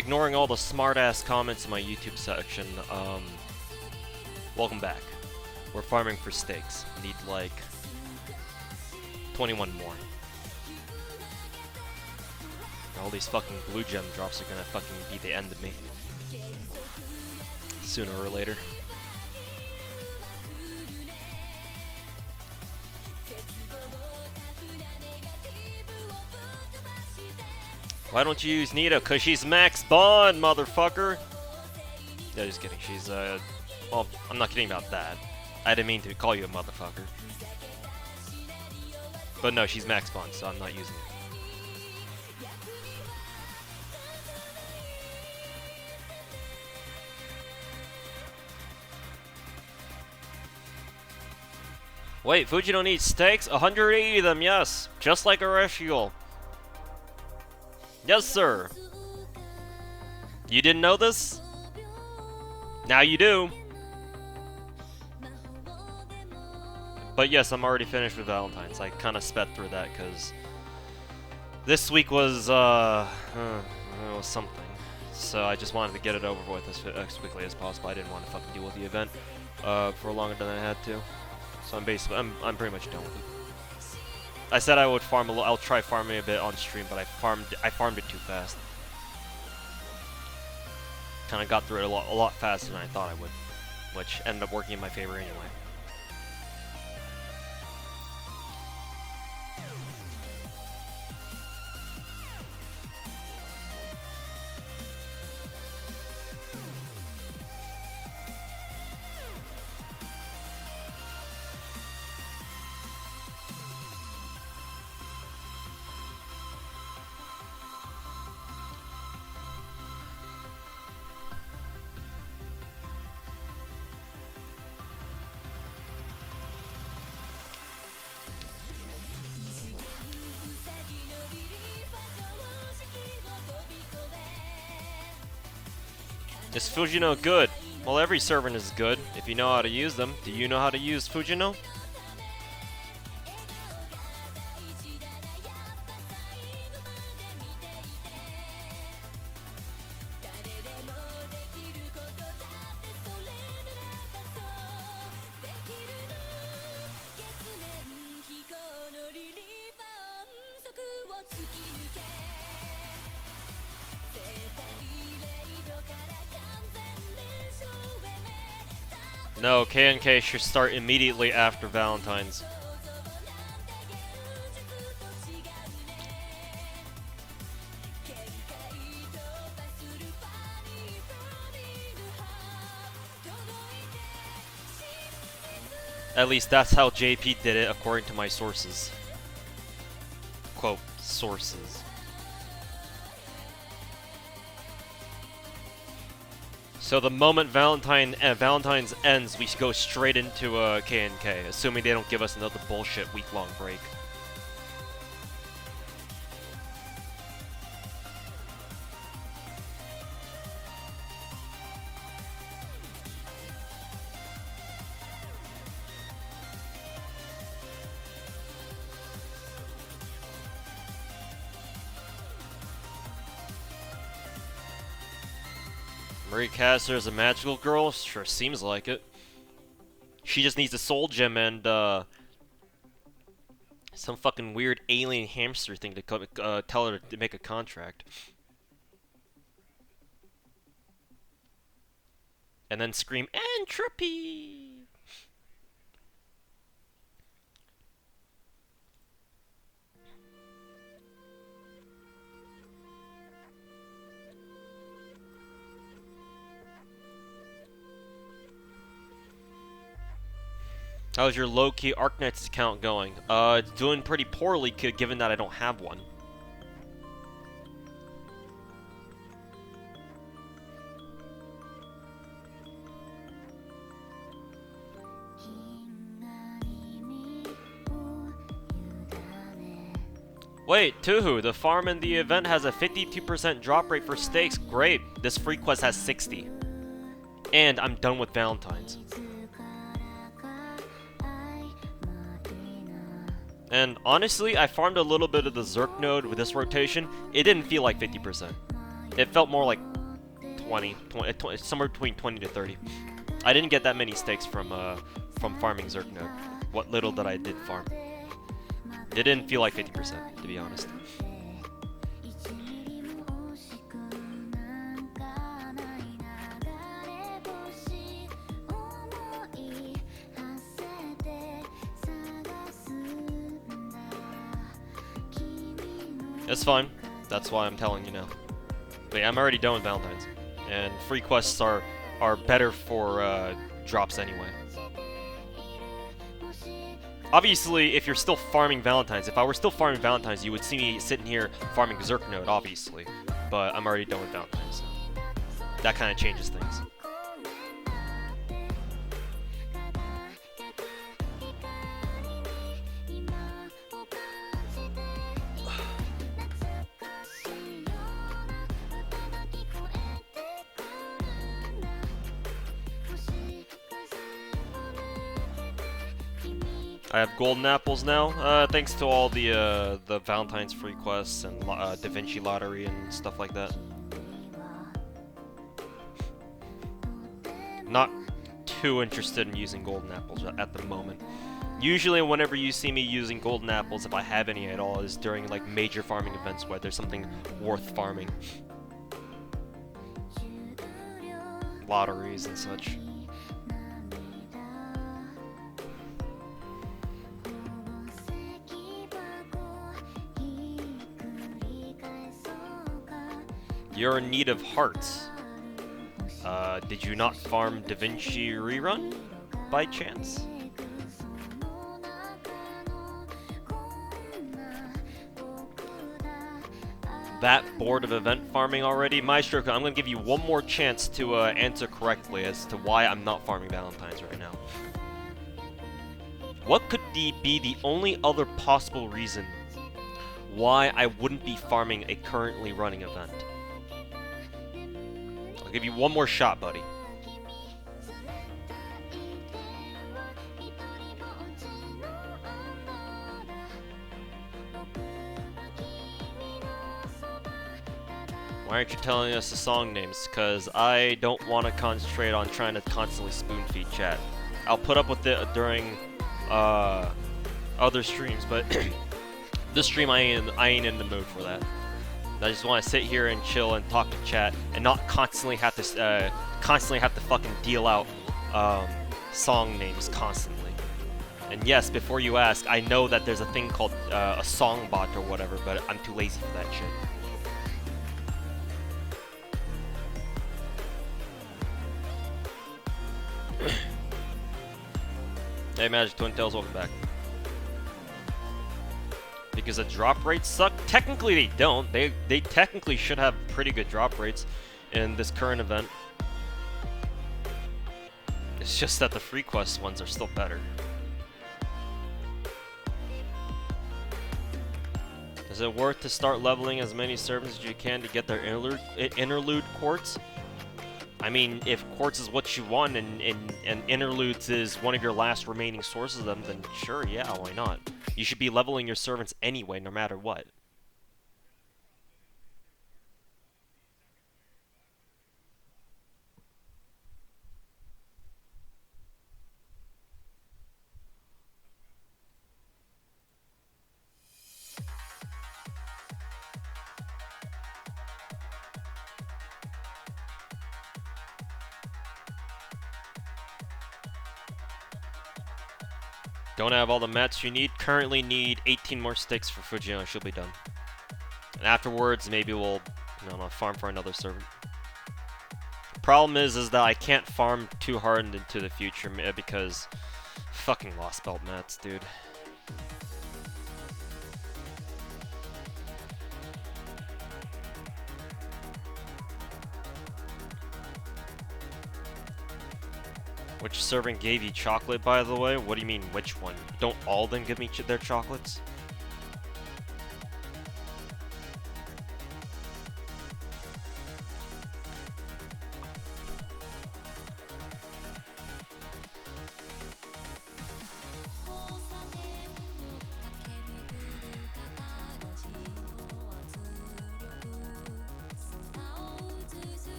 ignoring all the smart-ass comments in my YouTube section, welcome back. We're farming for stakes. Need like 21 more. All these fucking blue gem drops are gonna fucking be the end of me. Sooner or later. Why don't you use Nita? Cause she's max bond, motherfucker! Yeah, just kidding. She's, well, I'm not kidding about that. I didn't mean to call you a motherfucker. But no, she's max bond, so I'm not using it. Wait, Fujino needs stakes? 180 of them, yes! Just like a Reshiol. Yes, sir! You didn't know this? Now you do! But yes, I'm already finished with Valentine's. I kinda sped through that, because this week was, it was something. So I just wanted to get it over with as quickly as possible. I didn't want to fucking deal with the event, for longer than I had to. So I'm basically, I'm pretty much done with it. I said I would farm a little. I'll try farming a bit on stream, but I farmed it too fast. Kind of got through it a lot faster than I thought I would, which ended up working in my favor anyway. Is Fujino good? Well, every servant is good if you know how to use them. Do you know how to use Fujino? No, K&K should start immediately after Valentine's. At least that's how JP did it according to my sources. Quote, sources. So the moment Valentine's ends, we go straight into K&K, assuming they don't give us another bullshit week-long break. Marie Caster is a magical girl? Sure seems like it. She just needs a soul gem and, some fucking weird alien hamster thing to tell her to make a contract. And then scream, entropy! How's your low-key Arknights account going? It's doing pretty poorly given that I don't have one. Wait, Tuhu, the farm in the event has a 52% drop rate for stakes. Great. This free quest has 60. And I'm done with Valentine's. And honestly, I farmed a little bit of the Zerk node with this rotation. It didn't feel like 50%. It felt more like 20, somewhere between 20 to 30. I didn't get that many stakes from farming Zerk node. What little that I did farm. It didn't feel like 50%, to be honest. It's fine. That's why I'm telling you now. But yeah, I'm already done with Valentine's. And free quests are better for drops anyway. Obviously, if you're still farming Valentine's, if I were still farming Valentine's, you would see me sitting here farming Zerk node, obviously. But I'm already done with Valentine's. So that kind of changes things. I have golden apples now, thanks to all the Valentine's free quests and Da Vinci lottery and stuff like that. Not too interested in using golden apples at the moment. Usually whenever you see me using golden apples, if I have any at all, is during like major farming events where there's something worth farming. Lotteries and such. You're in need of hearts. Did you not farm Da Vinci rerun by chance? That bored of event farming already? Maestro, I'm gonna give you one more chance to answer correctly as to why I'm not farming Valentine's right now. What could be the only other possible reason why I wouldn't be farming a currently running event? I'll give you one more shot, buddy. Why aren't you telling us the song names? Because I don't want to concentrate on trying to constantly spoon-feed chat. I'll put up with it during other streams, but this stream I ain't in the mood for that. I just want to sit here and chill and talk to chat and not constantly have to fucking deal out song names constantly. And yes, before you ask, I know that there's a thing called a song bot or whatever, but I'm too lazy for that shit. Hey Magic Twin Tails, welcome back. Because the drop rates suck? Technically they don't. They technically should have pretty good drop rates in this current event. It's just that the free quest ones are still better. Is it worth to start leveling as many servants as you can to get their interlude quartz? I mean, if quartz is what you want and interludes is one of your last remaining sources of them, then sure, yeah, why not? You should be leveling your servants anyway, no matter what. Don't have all the mats you need. Currently need 18 more sticks for Fujino. She'll be done. And afterwards, maybe we'll, farm for another servant. Problem is that I can't farm too hard into the future because fucking Lost Belt mats, dude. Which servant gave you chocolate, by the way? What do you mean, which one? Don't all of them give me their chocolates?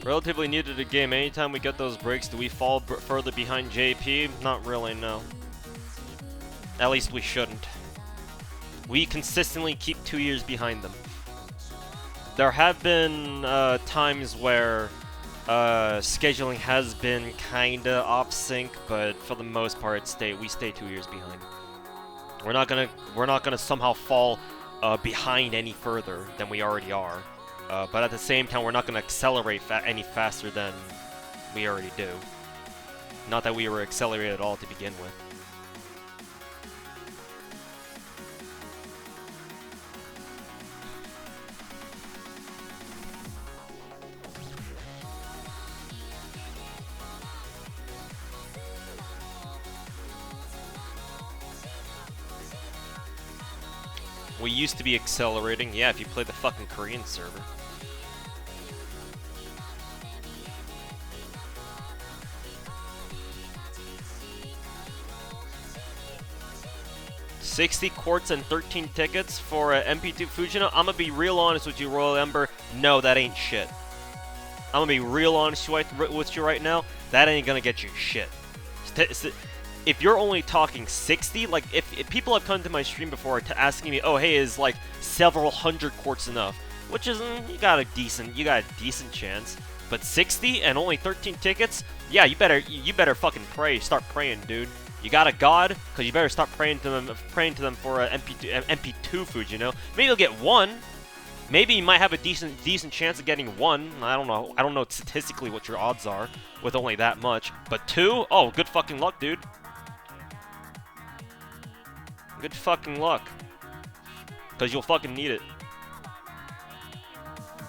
Relatively new to the game. Anytime we get those breaks, do we fall further behind JP? Not really, no. At least we shouldn't. We consistently keep 2 years behind them. There have been times where scheduling has been kinda off sync, but for the most part, we stay 2 years behind. We're not gonna somehow fall behind any further than we already are. But at the same time, we're not gonna accelerate any faster than we already do. Not that we were accelerated at all to begin with. We used to be accelerating, yeah, if you play the fucking Korean server. $60 quartz and 13 tickets for MP2 Fujino. I'm gonna be real honest with you, Royal Ember. No, that ain't shit. I'm gonna be real honest with you right now. That ain't gonna get you shit. If you're only talking 60, like if people have come to my stream before asking me, oh hey, is like several hundred quartz enough? Which is you got a decent chance. But 60 and only 13 tickets? Yeah, you better fucking pray. Start praying, dude. You got a god, cause you better start praying to them for MP2 food. You know, maybe you'll get one. Maybe you might have a decent chance of getting one. I don't know. I don't know statistically what your odds are with only that much. But 2? Oh, good fucking luck, dude. Good fucking luck. Because you'll fucking need it.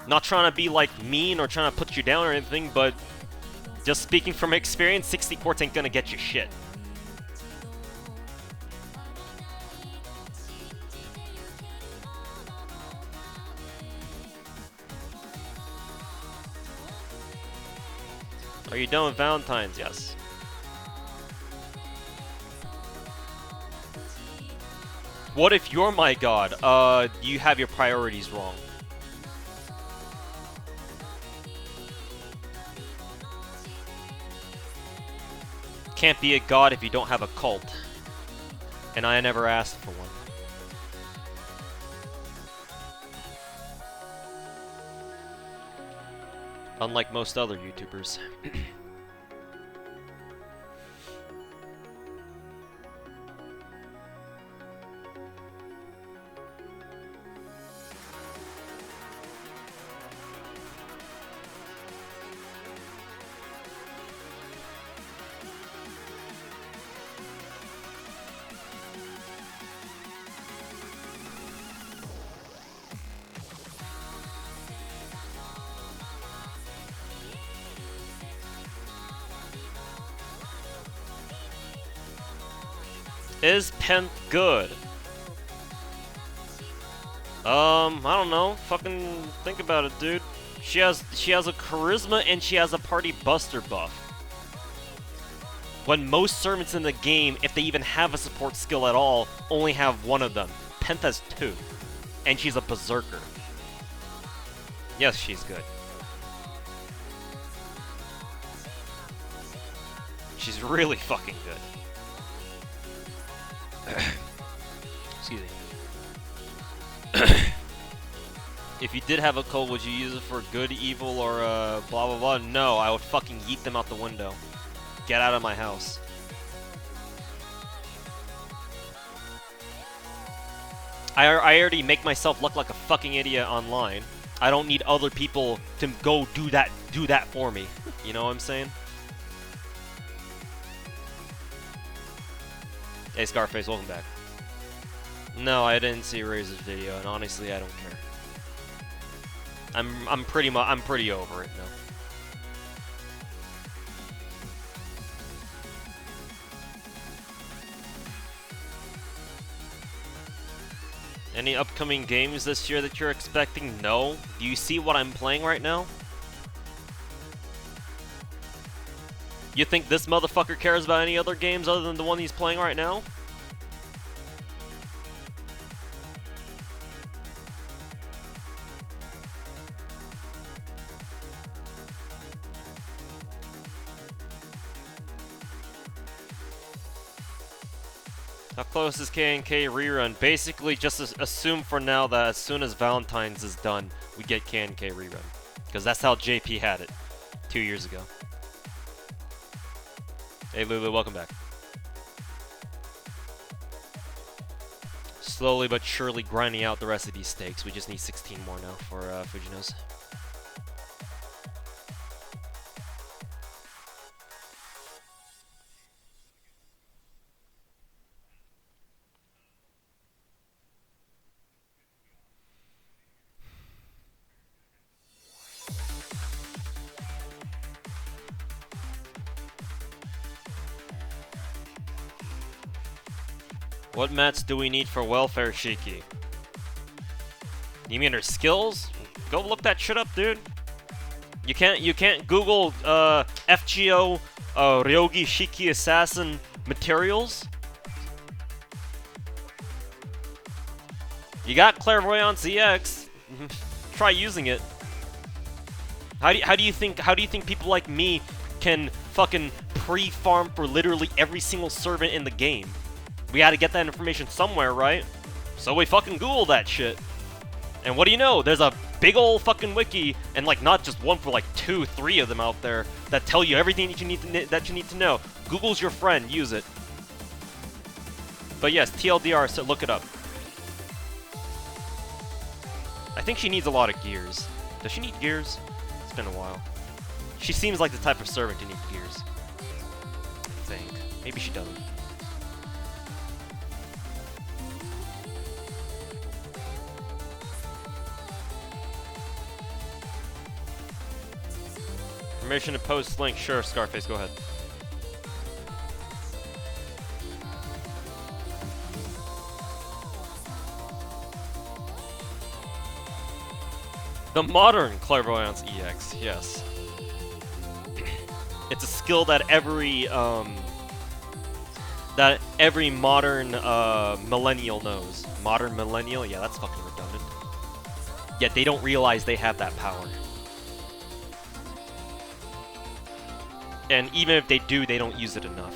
Not trying to be, like, mean or trying to put you down or anything, but just speaking from experience, 60 quartz ain't gonna get you shit. Are you done with Valentine's? Yes. What if you're my god? You have your priorities wrong. Can't be a god if you don't have a cult. And I never asked for one. Unlike most other YouTubers. Is Penth good? I don't know. Fucking think about it, dude. She has a charisma and she has a party buster buff. When most servants in the game, if they even have a support skill at all, only have one of them. Penth has 2. And she's a berserker. Yes, she's good. She's really fucking good. Excuse me. If you did have a cult, would you use it for good, evil, or blah blah blah? No, I would fucking yeet them out the window. Get out of my house. I already make myself look like a fucking idiot online. I don't need other people to go do that for me. You know what I'm saying? Hey Scarface, welcome back. No, I didn't see Razor's video, and honestly, I don't care. I'm pretty over it now. Any upcoming games this year that you're expecting? No. Do you see what I'm playing right now? You think this motherfucker cares about any other games other than the one he's playing right now? How close is K&K rerun? Basically, just assume for now that as soon as Valentine's is done, we get K&K rerun. Because that's how JP had it 2 years ago. Hey Lulu, welcome back. Slowly but surely grinding out the rest of these stakes. We just need 16 more now for Fujino's. What mats do we need for welfare, Shiki? You mean her skills? Go look that shit up, dude. You can't Google FGO Ryogi Shiki Assassin materials. You got Clairvoyance EX. Try using it. How do you think people like me can fucking pre-farm for literally every single servant in the game? We gotta get that information somewhere, right? So we fucking Google that shit. And what do you know? There's a big ol' fucking wiki, and like not just one, for like 2, 3 of them out there that tell you everything that you need to know. Google's your friend. Use it. But yes, TLDR. So look it up. I think she needs a lot of gears. Does she need gears? It's been a while. She seems like the type of servant to need gears. I think. Maybe she doesn't. Permission to post link. Sure, Scarface, go ahead. The modern Clairvoyance EX, yes. It's a skill that every modern millennial knows. Modern millennial? Yeah, that's fucking redundant. Yet they don't realize they have that power. And even if they do, they don't use it enough.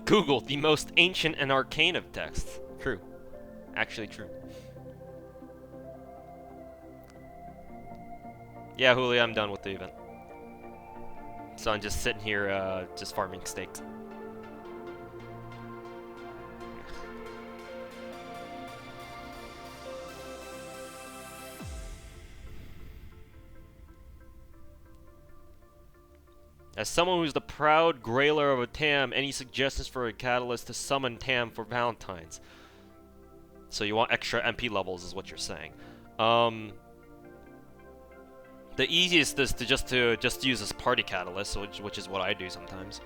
Google, the most ancient and arcane of texts. True. Actually true. Yeah, Julio, I'm done with the event. So I'm just sitting here, just farming stakes. As someone who's the proud grailer of a TAM, any suggestions for a catalyst to summon TAM for Valentine's? So you want extra MP levels is what you're saying. The easiest is to just use this party catalyst, which is what I do sometimes.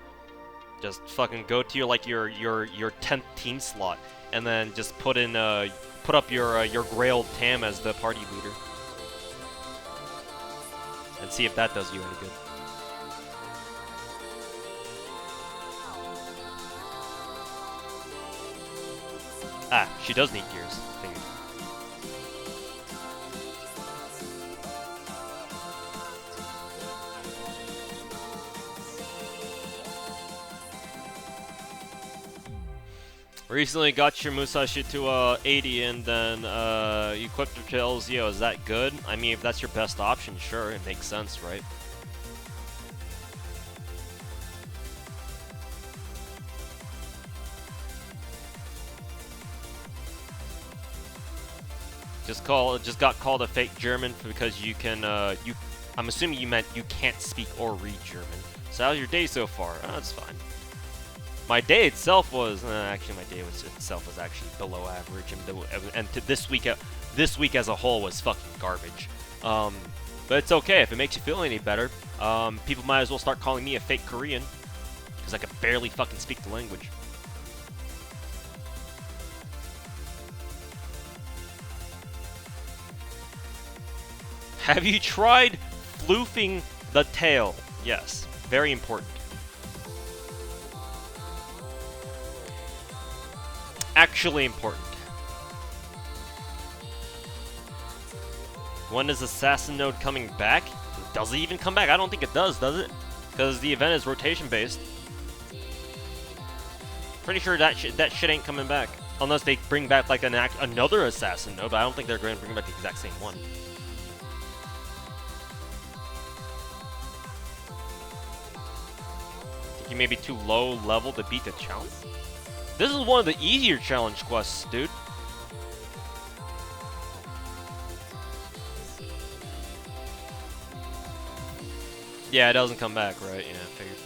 Just fucking go to your 10th team slot and then just put up your grailed TAM as the party leader. And see if that does you any good. Ah, she does need gears. Figured. Recently got your Musashi to 80 and then you equipped your tails. Yo, is that good? I mean, if that's your best option, sure, it makes sense, right? Just got called a fake German because you can I'm assuming you meant you can't speak or read German. So how's your day so far? Oh, that's fine. My day itself was actually my day itself was actually below average, and this week as a whole was fucking garbage. But it's okay if it makes you feel any better. People might as well start calling me a fake Korean because I can barely fucking speak the language. Have you tried floofing the tail? Yes, very important. Actually important. When is Assassin Node coming back? Does it even come back? I don't think it does it? Because the event is rotation based. Pretty sure that shit ain't coming back. Unless they bring back like another assassin node, but I don't think they're going to bring back the exact same one. Think you may be too low level to beat the challenge? This is one of the easier challenge quests, dude. Yeah, it doesn't come back, right? Yeah, I figured.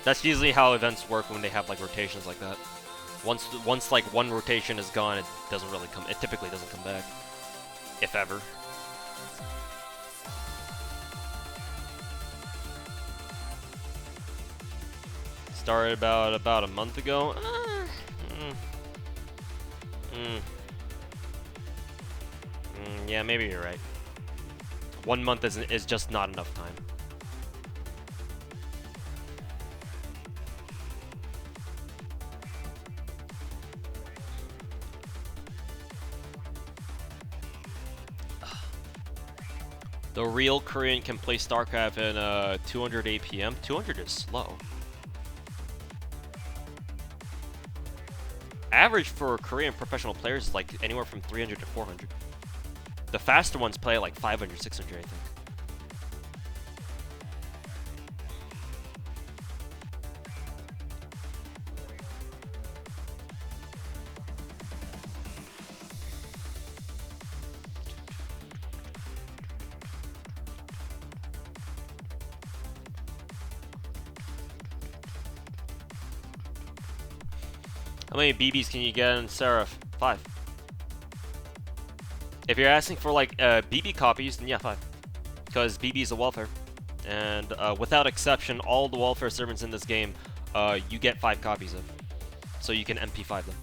That's usually how events work when they have like rotations like that. Once like one rotation is gone, it doesn't really come. It typically doesn't come back, if ever. Started about a month ago. Yeah, maybe you're right. 1 month is just not enough time. The real Korean can play StarCraft in 200 APM. 200 is slow. Average for Korean professional players is like anywhere from 300 to 400. The faster ones play at like 500, 600, I think. How many BBs can you get in Seraph? 5. If you're asking for like BB copies, then yeah, 5. Because BB is a welfare. And without exception, all the welfare servants in this game, you get 5 copies of. So you can MP5 them.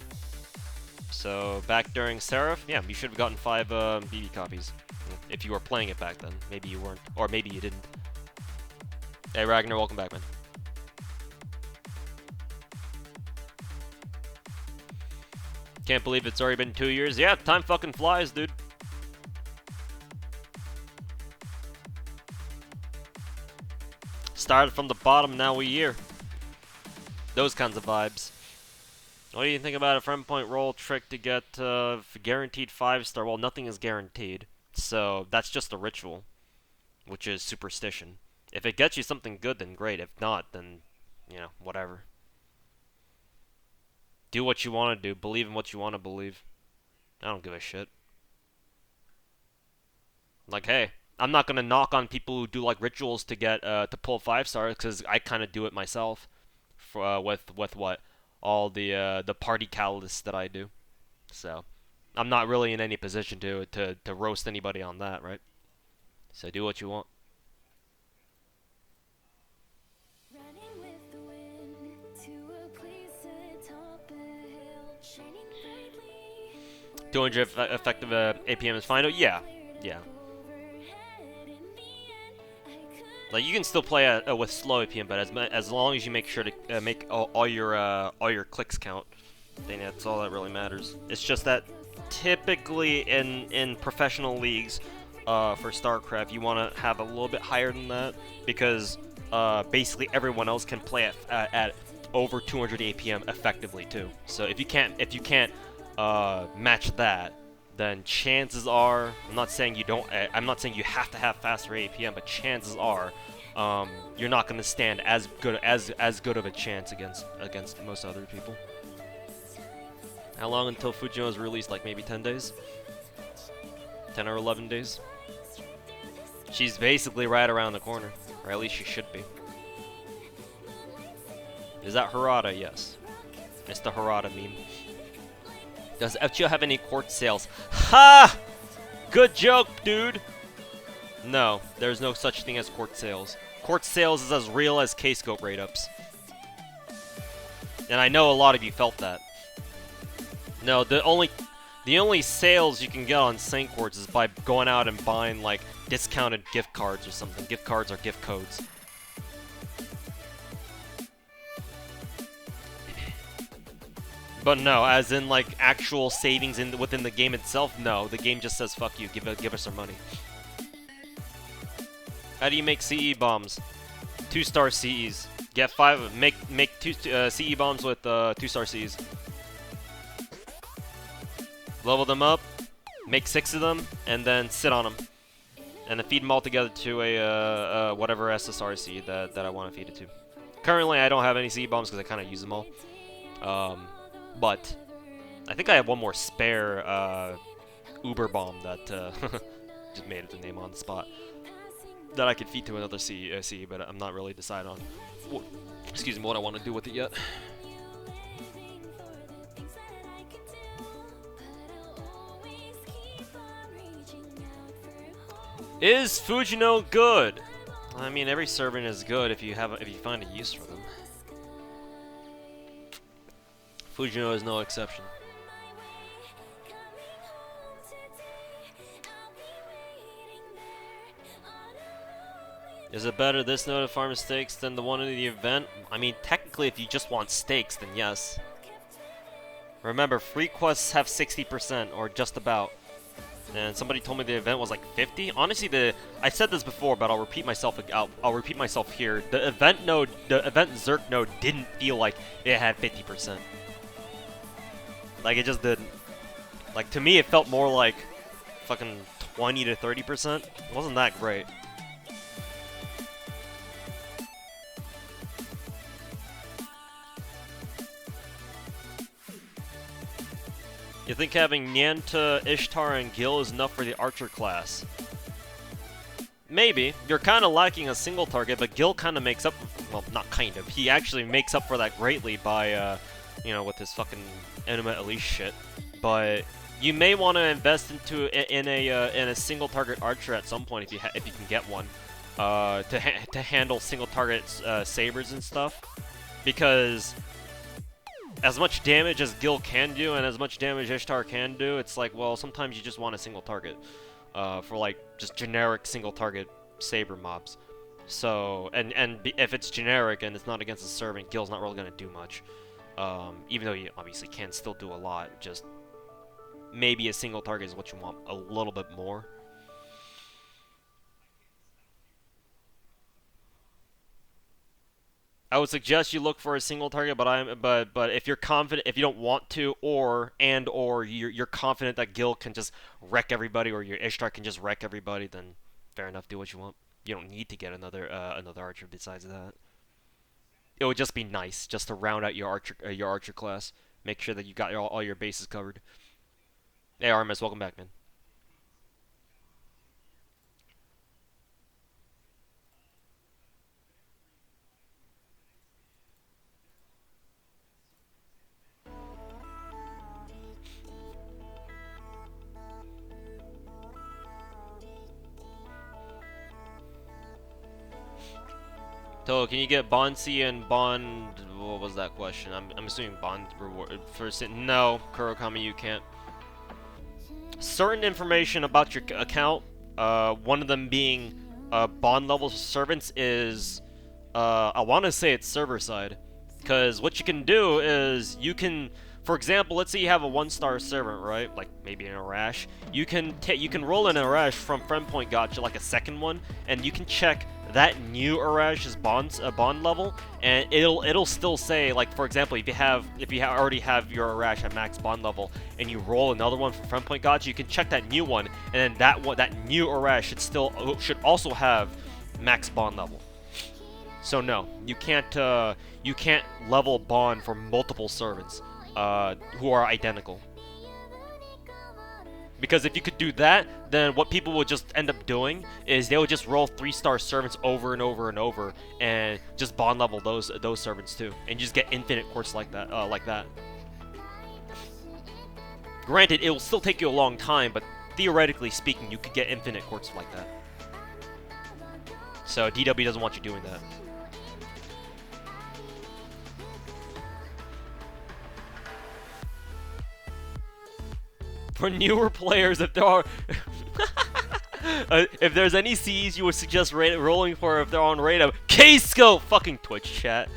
So back during Seraph, yeah, you should have gotten 5 BB copies. If you were playing it back then. Maybe you weren't. Or maybe you didn't. Hey Ragnar, welcome back, man. Can't believe it's already been 2 years. Yeah, time fucking flies, dude. Started from the bottom, now we're here. Those kinds of vibes. What do you think about a friend point roll trick to get guaranteed 5-star? Well, nothing is guaranteed. So that's just a ritual, which is superstition. If it gets you something good, then great. If not, then, you know, whatever. Do what you want to do. Believe in what you want to believe. I don't give a shit. Like, hey, I'm not gonna knock on people who do like rituals to get to pull 5-stars because I kind of do it myself. For with what all the party catalysts that I do. So I'm not really in any position to roast anybody on that, right? So do what you want. 200 effective APM is final? Yeah. Yeah. Like, you can still play with slow APM, but as long as you make sure to make all your clicks count, then that's all that really matters. It's just that typically in professional leagues for StarCraft, you want to have a little bit higher than that because basically everyone else can play at over 200 APM effectively too. So if you can't match that, then chances are, I'm not saying you have to have faster APM, but chances are you're not going to stand as good of a chance against most other people. How long until Fujino is released? Like maybe 10 days? 10 or 11 days? She's basically right around the corner, or at least she should be. Is that Harada? Yes. It's the Harada meme. Does FGO have any quartz sales? Ha! Good joke, dude! No, there's no such thing as quartz sales. Quartz sales is as real as K-scope rate-ups. And I know a lot of you felt that. No, the only sales you can get on Saint Quartz is by going out and buying, like, discounted gift cards or something. Gift cards or gift codes. But no, as in like actual savings within the game itself, no. The game just says fuck you, give us our money. How do you make CE bombs? 2-star CEs. Get 5. Make 2 CE bombs with 2-star CEs. Level them up. Make 6 of them, and then sit on them, and then feed them all together to a whatever SSRC that I want to feed it to. Currently, I don't have any CE bombs because I kind of use them all. But I think I have one more spare Uber bomb that just made it the name on the spot that I could feed to another CE, but I'm not really decided on what I want to do with it yet. Is Fujino good? I mean, every servant is good if you find a use for them. Fujino is no exception. Is it better this node to farm stakes than the one in the event? I mean, technically, if you just want stakes, then yes. Remember, free quests have 60%, or just about. And somebody told me the event was like 50. Honestly, I said this before, but I'll repeat myself. I'll repeat myself here. The event Zerk node didn't feel like it had 50%. Like it just didn't. Like to me, it felt more like fucking 20 to 30%. It wasn't that great. You think having Nyanta, Ishtar, and Gil is enough for the Archer class? Maybe. You're kind of lacking a single target, but Gil kind of makes up... Well, not kind of. He actually makes up for that greatly by, you know, with his fucking Intimate Elite shit. But you may want to invest in a single target Archer at some point if you can get one, to handle single target sabers and stuff, because as much damage as Gil can do, and as much damage Ishtar can do, it's like, well, sometimes you just want a single target, for like, just generic single target saber mobs. So, if it's generic and it's not against a servant, Gil's not really gonna do much. Even though you obviously can still do a lot, just maybe a single target is what you want a little bit more. I would suggest you look for a single target, but if you're confident, if you don't want to, or you're confident that Gil can just wreck everybody, or your Ishtar can just wreck everybody, then fair enough, do what you want. You don't need to get another Archer besides that. It would just be nice just to round out your Archer class. Make sure that you got all your bases covered. Hey Artemis, welcome back, man. So, can you get Bonsi and Bond... What was that question? I'm assuming Bond reward... No, Kurokami, you can't. Certain information about your account, one of them being Bond level servants, is... I want to say it's server side. Because what you can do is, you can... For example, let's say you have a 1-star servant, right? Like, maybe an Arash. You can roll an Arash from Friend Point Gotcha, like a second one, and you can check that new Arash's bond level, and it'll still say, like, for example, if you already have your Arash at max bond level, and you roll another one from Friend Point Gotcha, you can check that new one, and then that new Arash should also have max bond level. So no, you can't level bond for multiple servants who are identical. Because if you could do that, then what people would just end up doing is they would just roll 3-star servants over and over and over, and just bond level those servants too, and you just get infinite quartz like that. Granted, it will still take you a long time, but theoretically speaking, you could get infinite quartz like that. So DW doesn't want you doing that. For newer players, if there are... if there's any Cs you would suggest rolling for if they're on radar, K-Scope! Fucking Twitch chat.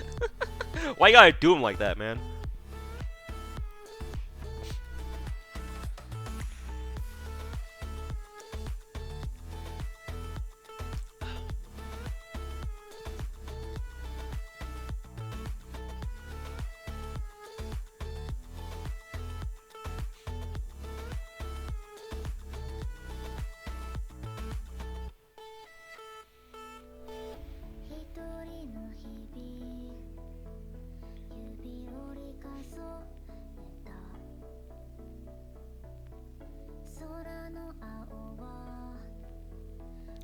Why you gotta do them like that, man?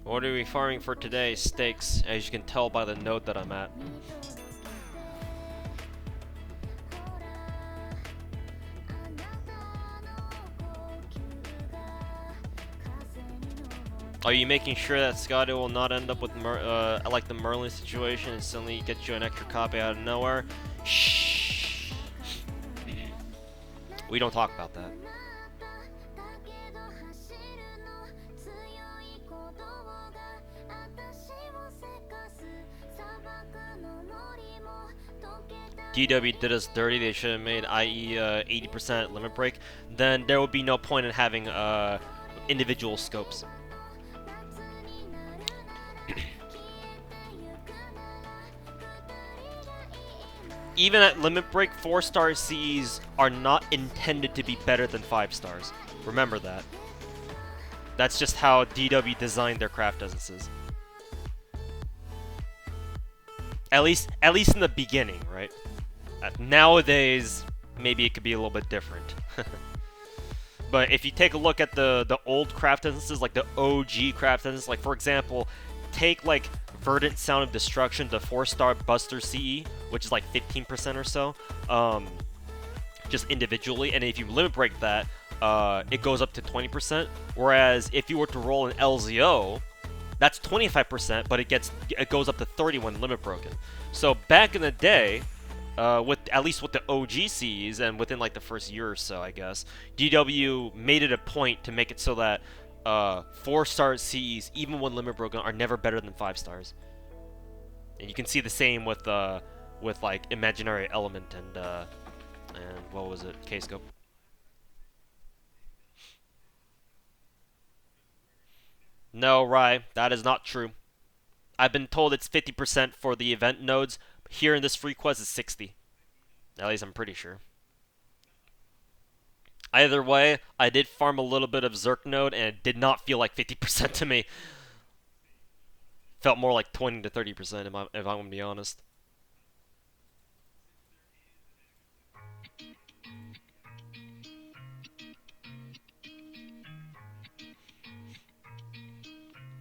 What are we farming for today? Steaks, as you can tell by the note that I'm at. Are you making sure that Scotty will not end up with like the Merlin situation and suddenly get you an extra copy out of nowhere? Shh. We don't talk about that. DW did us dirty. They should have made, i.e., 80% limit break. Then there would be no point in having individual scopes. Even at limit break, 4-star CEs are not intended to be better than 5 stars. Remember that. That's just how DW designed their craft essences. At least in the beginning, right? Nowadays, maybe it could be a little bit different. But if you take a look at the old craft essences, like the OG craft essences, like for example, take like Verdant Sound of Destruction, the 4-star Buster CE, which is like 15% or so, just individually, and if you limit break that, it goes up to 20%. Whereas if you were to roll an LZO, that's 25%, but it goes up to 30 when limit broken. So back in the day, with at least with the OG CEs and within like the first year or so, I guess, DW made it a point to make it so that 4-star CEs, even when limit broken, are never better than 5 stars. And you can see the same with like Imaginary Element and what was it, K-Scope. No, Rye, that is not true. I've been told it's 50% for the event nodes. Here in this free quest is 60. At least I'm pretty sure. Either way, I did farm a little bit of Zerk node, and it did not feel like 50% to me. Felt more like 20 to 30% if I'm going to be honest.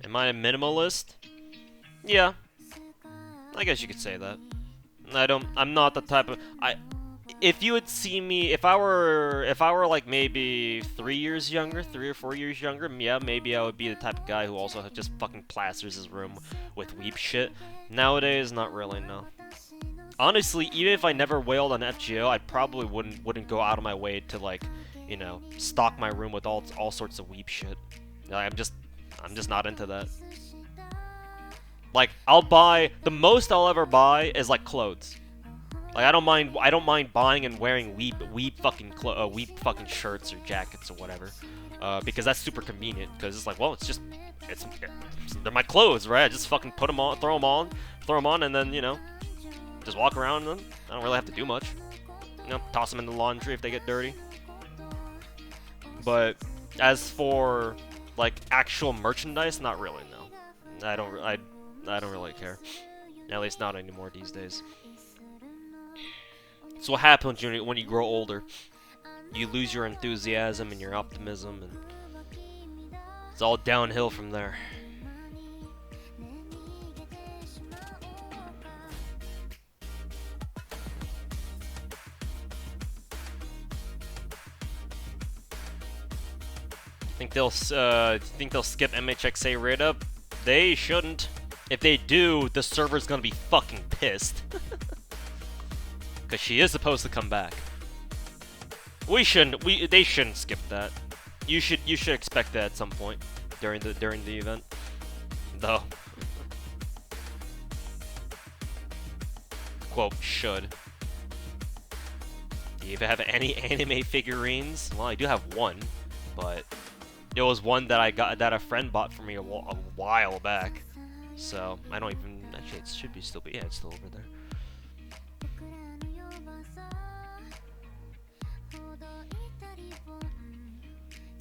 Am I a minimalist? Yeah. I guess you could say that. I'm not the type of if you would see me, if I were like maybe 3 years younger, 3 or 4 years younger, yeah, maybe I would be the type of guy who also just fucking plasters his room with weep shit. Nowadays, not really, no. Honestly, even if I never wailed on FGO, I probably wouldn't go out of my way to like, you know, stock my room with all sorts of weep shit. I'm just not into that. Like, the most I'll ever buy is like clothes. Like I don't mind buying and wearing weep fucking shirts or jackets or whatever, because that's super convenient. Because it's like, well, they're my clothes, right? I just fucking put them on, throw them on, and then you know, just walk around in them. I don't really have to do much. You know, toss them in the laundry if they get dirty. But as for like actual merchandise, not really. No, I don't really care. At least not anymore these days. It's what happens when you grow older. You lose your enthusiasm and your optimism, and it's all downhill from there. Think they'll skip MHXA raid up? They shouldn't. If they do, the server's gonna be fucking pissed. Because she is supposed to come back. They shouldn't skip that. You should expect that at some point during the event. Though. Quote, should. Do you even have any anime figurines? Well, I do have one, but it was one that a friend bought for me a while back. So I don't even actually. It should still be. Yeah, it's still over there.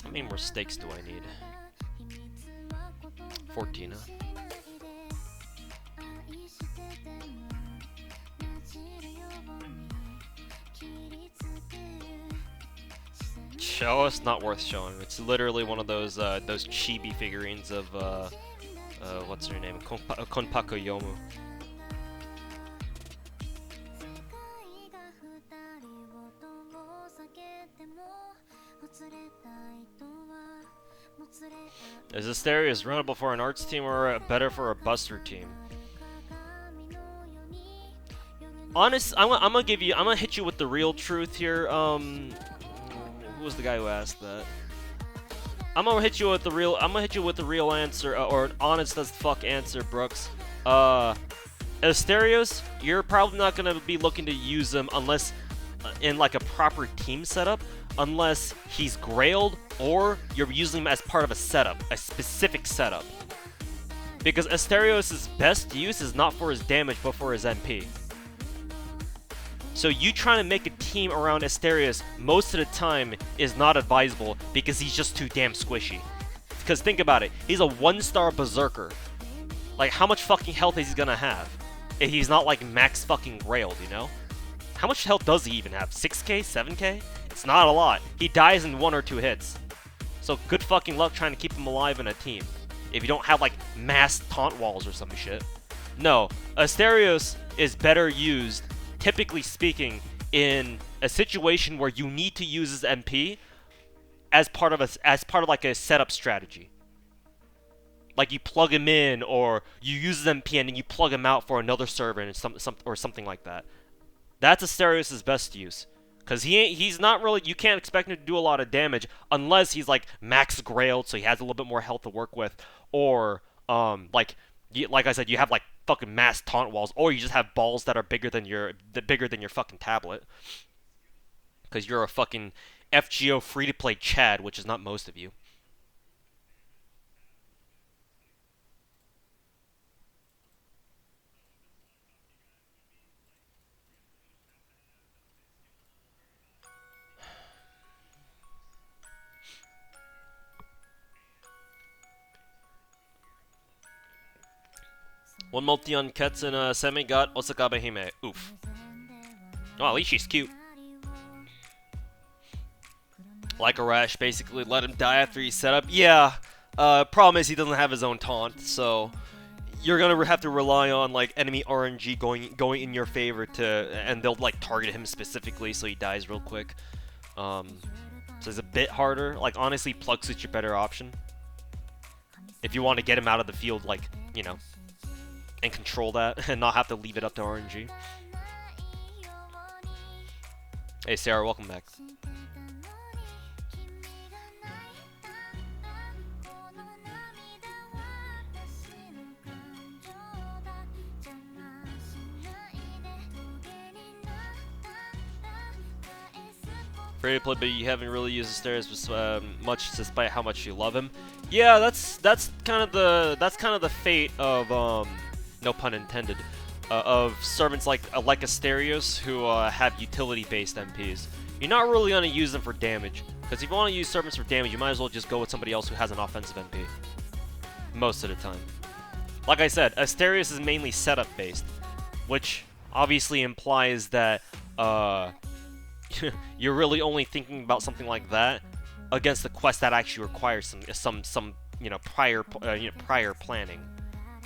How many more steaks do I need? 14. Show us, not worth showing. It's literally one of those chibi figurines of what's her name? Konpaku Yomu. Is Asterios runnable for an arts team or better for a buster team? Honest, I'm gonna hit you with the real truth here. Who was the guy who asked that? I'm gonna hit you with the real answer, or an honest as fuck answer, Brooks. Asterios, you're probably not gonna be looking to use him unless in like a proper team setup, unless he's grailed or you're using him as part of a setup, a specific setup. Because Asterios' best use is not for his damage, but for his MP. So you trying to make a team around Asterios most of the time is not advisable because he's just too damn squishy. Because think about it, he's a 1-star berserker. Like, how much fucking health is he gonna have if he's not like max fucking grailed, you know? How much health does he even have? 6k? 7k? It's not a lot. He dies in 1 or 2 hits. So good fucking luck trying to keep him alive in a team if you don't have like mass taunt walls or some shit. No, Asterios is better used, typically speaking, in a situation where you need to use his MP as part of like a setup strategy. Like you plug him in, or you use his MP and then you plug him out for another server and or something like that. That's Asterios' best use, cause he's not really, you can't expect him to do a lot of damage unless he's like max grailed, so he has a little bit more health to work with, or like I said, you have like fucking mass taunt walls, or you just have balls that are bigger than your fucking tablet. Because you're a fucking FGO free-to-play Chad, which is not most of you. One multi on Kets and Semi got Osakabe Hime. Oof. Oh, at least she's cute. Like a rash, basically. Let him die after he's set up. Yeah. Problem is he doesn't have his own taunt, so you're gonna have to rely on like enemy RNG going in your favor and they'll like target him specifically so he dies real quick. So it's a bit harder. Like honestly, plug switch your better option if you want to get him out of the field, like, you know, and control that and not have to leave it up to RNG. Hey Sarah, welcome back. Free to play, but you haven't really used the stairs much, despite how much you love him. Yeah, that's kind of the fate of no pun intended, of servants like Asterios who have utility-based MPs. You're not really gonna use them for damage, because if you want to use servants for damage, you might as well just go with somebody else who has an offensive MP. Most of the time. Like I said, Asterios is mainly setup-based, which obviously implies that you're really only thinking about something like that against the quest that actually requires some you know, prior planning,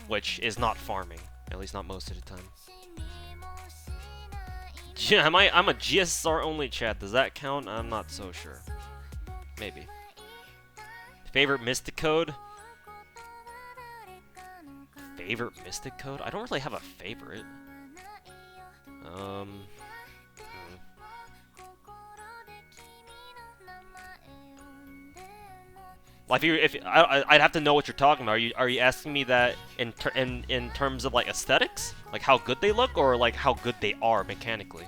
which is not farming, at least not most of the time. Yeah, I'm a GSR only chat. Does that count? I'm not so sure. Maybe. Favorite Mystic Code? Favorite Mystic Code? I don't really have a favorite. Like I'd have to know what you're talking about. Are you asking me that in terms of like aesthetics, like how good they look, or like how good they are mechanically?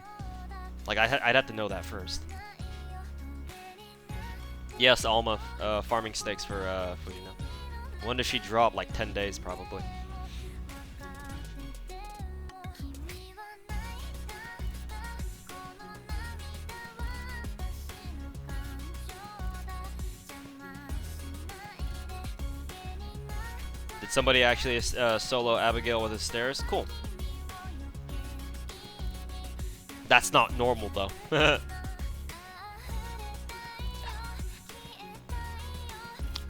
Like I'd have to know that first. Yes, Alma, farming stakes for Fujino. When does she drop? Like 10 days probably. Somebody actually solo Abigail with his stairs. Cool. That's not normal though.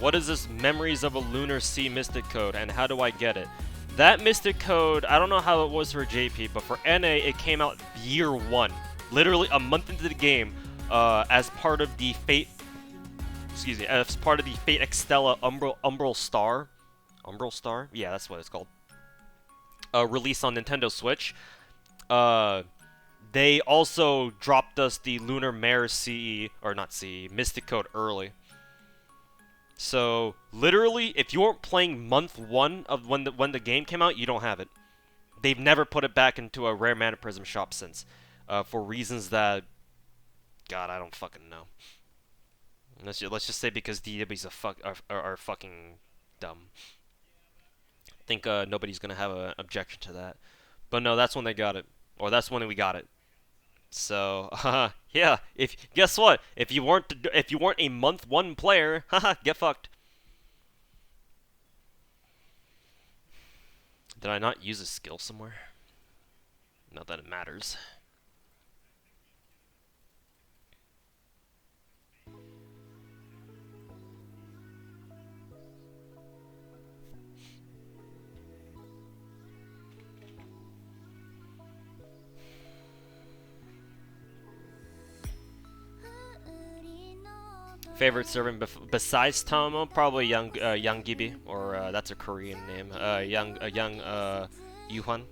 What is this Memories of a Lunar Sea Mystic Code, and how do I get it? That Mystic Code, I don't know how it was for JP, but for NA, it came out year 1. Literally a month into the game, as part of the Fate... Excuse me, as part of the Fate Extella Umbral Star. Umbral Star? Yeah, that's what it's called. Release on Nintendo Switch. They also dropped us the Lunar Mare CE, or not CE, Mystic Code early. So, literally, if you weren't playing month 1 of when the game came out, you don't have it. They've never put it back into a Rare Mana Prism shop since. For reasons that... God, I don't fucking know. Let's just say because DWs are fucking dumb. I think nobody's gonna have an objection to that. But no, that's when they got it. Or that's when we got it. So, yeah, guess what? If you weren't a month 1 player, haha, get fucked. Did I not use a skill somewhere? Not that it matters. Favorite servant besides Tomo, probably young Gibi, or that's a Korean name. Young Yuhan.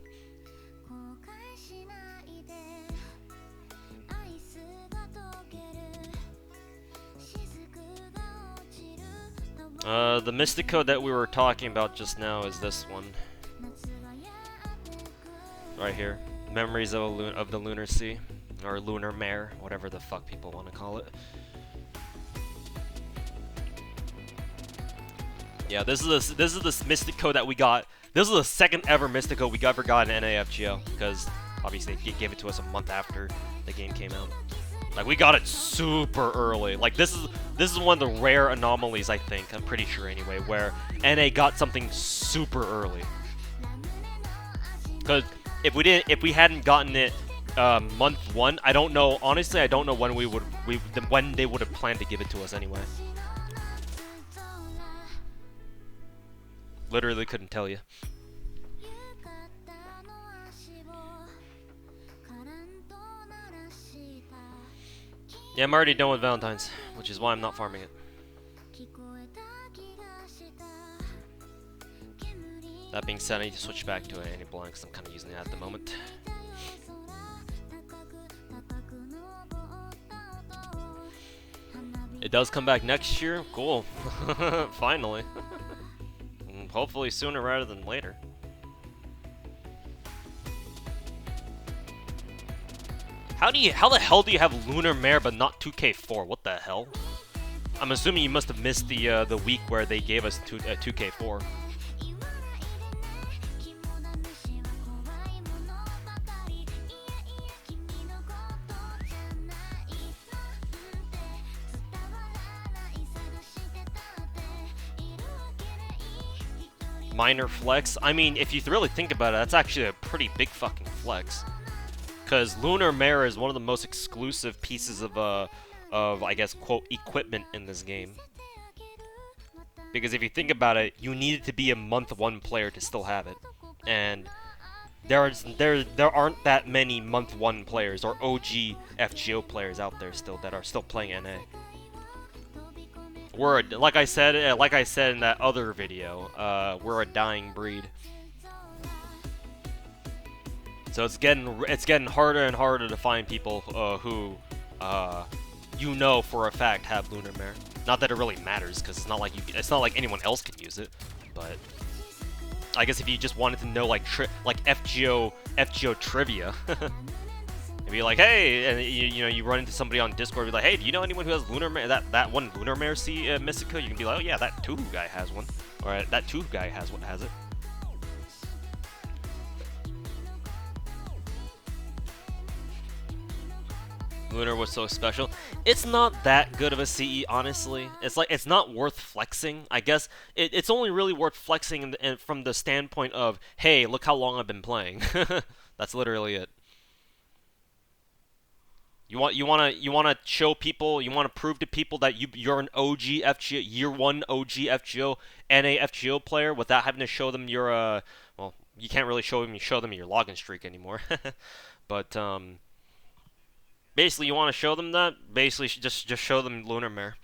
The Mystic Code that we were talking about just now is this one. Right here. Memories of the Lunar Sea. Or Lunar Mare, whatever the fuck people want to call it. Yeah, this is the Mystic Code that we got. This is the second ever Mystic Code we ever got in NAFGO, because obviously they gave it to us a month after the game came out. Like, we got it super early. Like, this is one of the rare anomalies, I think, I'm pretty sure anyway, where NA got something super early. Because if we hadn't gotten it month 1, I don't know. Honestly, I don't know when when they would have planned to give it to us anyway. Literally couldn't tell you. Yeah, I'm already done with Valentine's, which is why I'm not farming it. That being said, I need to switch back to an anti-blind because I'm kind of using it at the moment. It does come back next year? Cool. Finally. Hopefully sooner rather than later. How the hell do you have Lunar Mare but not 2K4? What the hell? I'm assuming you must have missed the week where they gave us 2K4. Minor flex? I mean, if you really think about it, that's actually a pretty big fucking flex. Because Lunar Mare is one of the most exclusive pieces of I guess, quote, equipment in this game. Because if you think about it, you needed to be a month 1 player to still have it. And there aren't that many month 1 players or OG FGO players out there still that are still playing NA. Like I said in that other video, we're a dying breed. So it's getting harder and harder to find people who you know for a fact have Lunar Mare. Not that it really matters, because it's not like anyone else can use it. But I guess if you just wanted to know like FGO trivia. And be like, hey, and you run into somebody on Discord, be like, hey, do you know anyone who has Lunar Mare, that one Lunar Mare Mystic Code? You can be like, oh yeah, that 2 guy has one, or that 2 guy has it. Lunar was so special. It's not that good of a CE, honestly. It's not worth flexing. I guess it's only really worth flexing from the standpoint of, hey, look how long I've been playing. That's literally it. You wanna show people, you wanna prove to people that you're an OG FGO, year one OG FGO, NA FGO player without having to show them your well, you can't really show them your login streak anymore. But basically, you want to show them that. Basically, just show them Lunar Mare.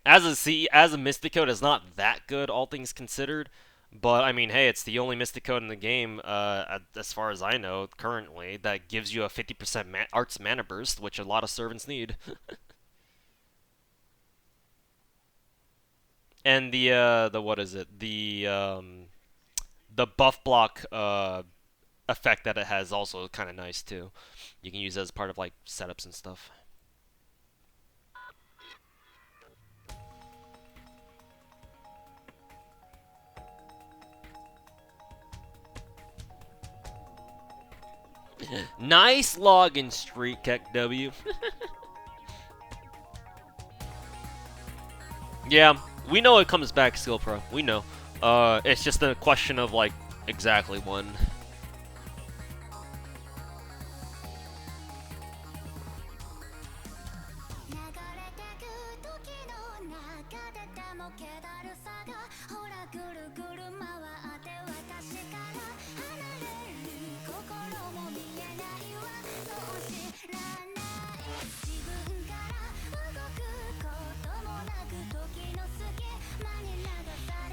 As a Mystic Code, it's not that good, all things considered. But I mean, hey, it's the only Mystic Code in the game, as far as I know, currently, that gives you a 50% Arts mana burst, which a lot of servants need. And the what is it? The buff block effect that it has also kind of nice too. You can use it as part of like setups and stuff. Nice login streak, KEKW. Yeah, we know it comes back, Skill Pro. We know. It's just a question of like exactly when.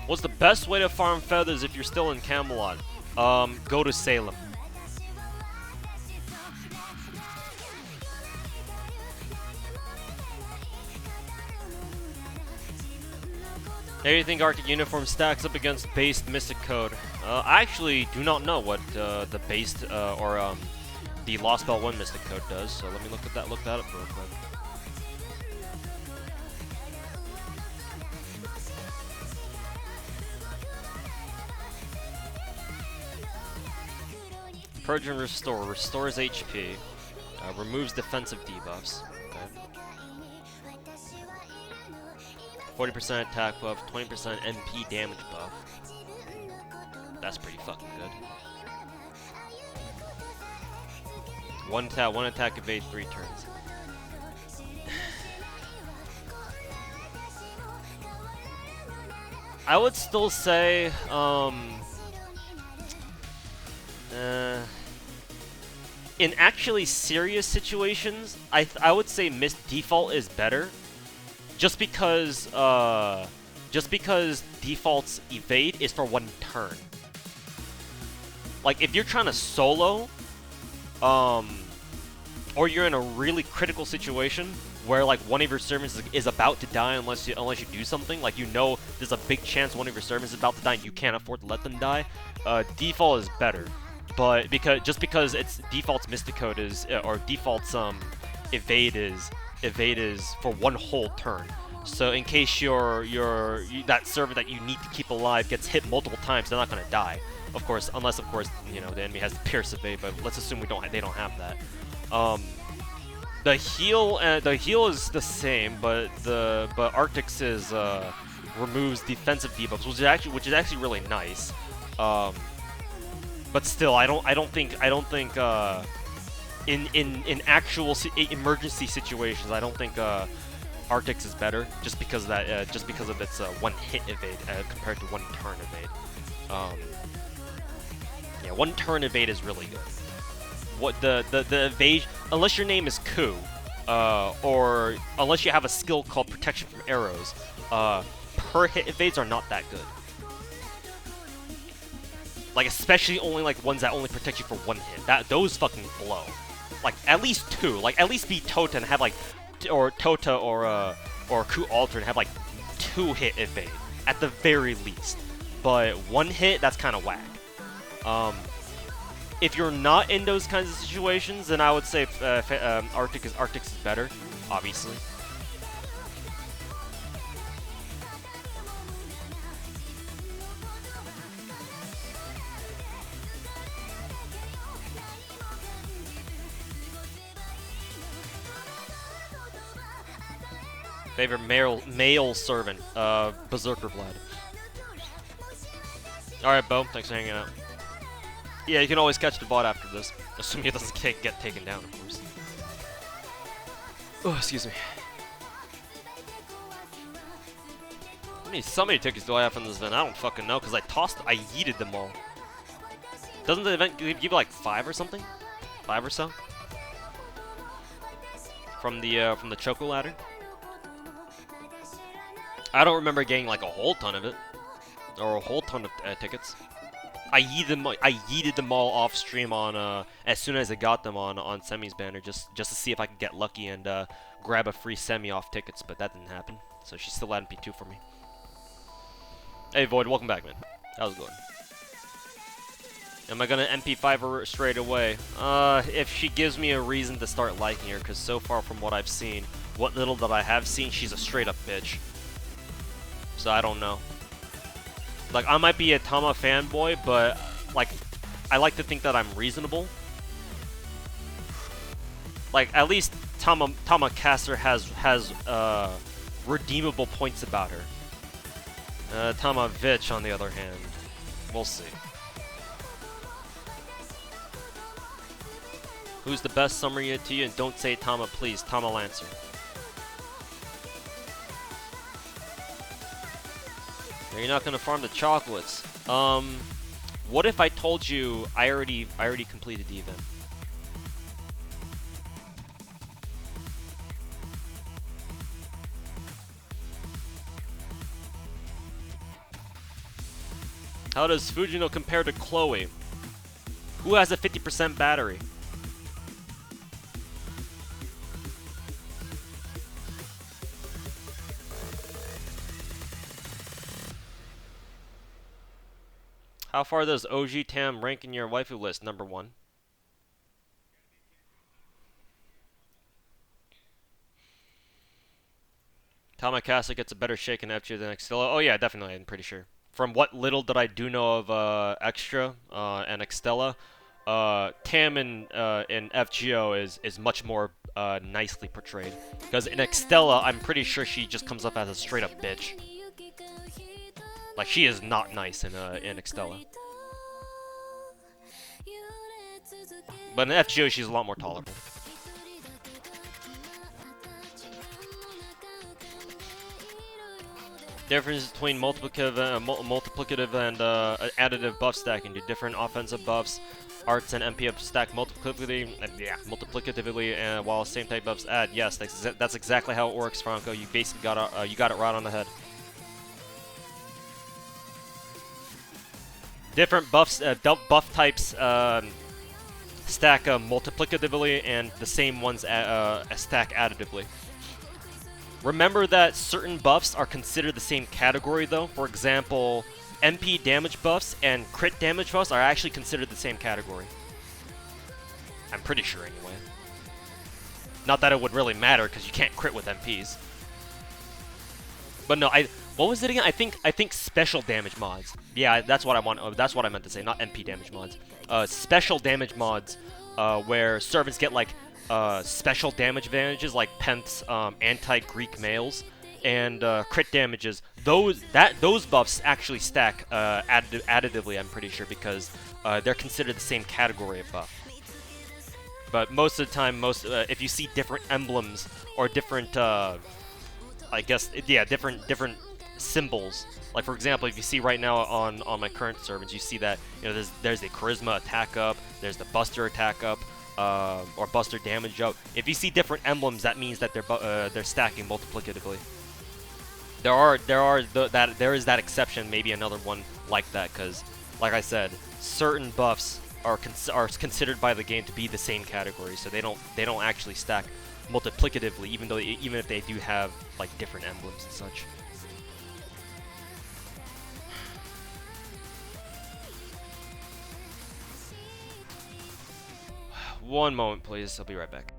What's the best way to farm feathers if you're still in Camelot? Go to Salem. How do you think Arctic Uniform stacks up against based Mystic Code? I actually do not know what the based or the Lost Belt 1 Mystic Code does, so let me look that up real quick. Purge and Restore. Restores HP. Removes defensive debuffs. Okay. 40% attack buff, 20% MP damage buff. That's pretty fucking good. One attack, evade 3 turns. I would still say, in actually serious situations, I would say Mist default is better, just because default's evade is for 1 turn. Like if you're trying to solo, or you're in a really critical situation where like one of your servants is about to die unless you do something, like you know there's a big chance one of your servants is about to die and you can't afford to let them die, default is better. But because it's default's Mystic Code is or default's evade is for 1 whole turn. So in case that servant that you need to keep alive gets hit multiple times, they're not gonna die. Of course, unless of course the enemy has the Pierce evade, but let's assume they don't have that. The heal is the same, but Arctic's is removes defensive debuffs, which is actually really nice. But still, I don't think in actual emergency situations, I don't think Arctic's is better just because of that just because of its 1 hit evade compared to 1 turn evade. Yeah, 1 turn evade is really good. What the evade, unless your name is Ku, or unless you have a skill called Protection from Arrows, per hit evades are not that good. Like especially only like ones that only protect you for 1 hit. Those fucking blow. Like at least 2. Like at least be Tota and have like or Tota or Ku Alter and have like 2 hit evade at the very least. But 1 hit, that's kind of whack. If you're not in those kinds of situations, then I would say Arctic's is better, obviously. Favorite male servant, Berserker Vlad. Alright, Bo, thanks for hanging out. Yeah, you can always catch the bot after this, assuming it doesn't get taken down, of course. Oh, excuse me. So many tickets do I have from this event? I don't fucking know, because I yeeted them all. Doesn't the event give you like 5 or something? 5 or so? From the Choco Ladder? I don't remember getting like a whole ton of it. Or a whole ton of tickets. I yeeted them all off stream on as soon as I got them on Semi's banner, just to see if I could get lucky and grab a free Semi off tickets, but that didn't happen. So she's still at MP2 for me. Hey Void, welcome back, man. How's it going? Am I gonna MP5 her straight away? If she gives me a reason to start liking her, because so far from what I've seen, what little that I have seen, she's a straight up bitch. So I don't know. Like, I might be a Tama fanboy, but, like, I like to think that I'm reasonable. Like, at least Tama Caster has redeemable points about her. Tama Vitch, on the other hand, we'll see. Who's the best summer yet to you? And don't say Tama, please. Tama Lancer. You're not gonna farm the chocolates. What if I told you I already completed the event? How does Fujino compare to Chloe? Who has a 50% battery? How far does OG Tam rank in your waifu list? Number 1. Tamakasa gets a better shake in FGO than Extella. Oh yeah, definitely, I'm pretty sure. From what little that I do know of Extra and Extella, Tam in FGO is much more nicely portrayed. Because in Extella, I'm pretty sure she just comes up as a straight up bitch. Like, she is not nice in Extella. But in FGO, she's a lot more tolerable. Difference between multiplicative and additive buff stacking. Do different offensive buffs, arts, and MP up stack multiplicatively? Multiplicatively, and while same type buffs add. Yes, that's exactly how it works, Franco. You basically got it right on the head. Different buffs, buff types stack multiplicatively, and the same ones stack additively. Remember that certain buffs are considered the same category, though. For example, MP damage buffs and crit damage buffs are actually considered the same category. I'm pretty sure, anyway. Not that it would really matter, because you can't crit with MPs. But no, what was it again? I think special damage mods. Yeah, that's what I want. That's what I meant to say. Not MP damage mods. Special damage mods, where servants get like special damage advantages, like Pent's anti-Greek males, and crit damages. Those buffs actually stack additively. I'm pretty sure, because they're considered the same category of buff. But most of the time, if you see different emblems or different, I guess, yeah, different symbols. Like, for example, if you see right now on my current servants, you see that, you know, there's a charisma attack up, there's the buster attack up, or buster damage up. If you see different emblems, that means that they're stacking multiplicatively. There is that exception, maybe another one like that, because, like I said, certain buffs are considered by the game to be the same category, so they don't actually stack multiplicatively, even if they do have like different emblems and such. One moment, please. I'll be right back.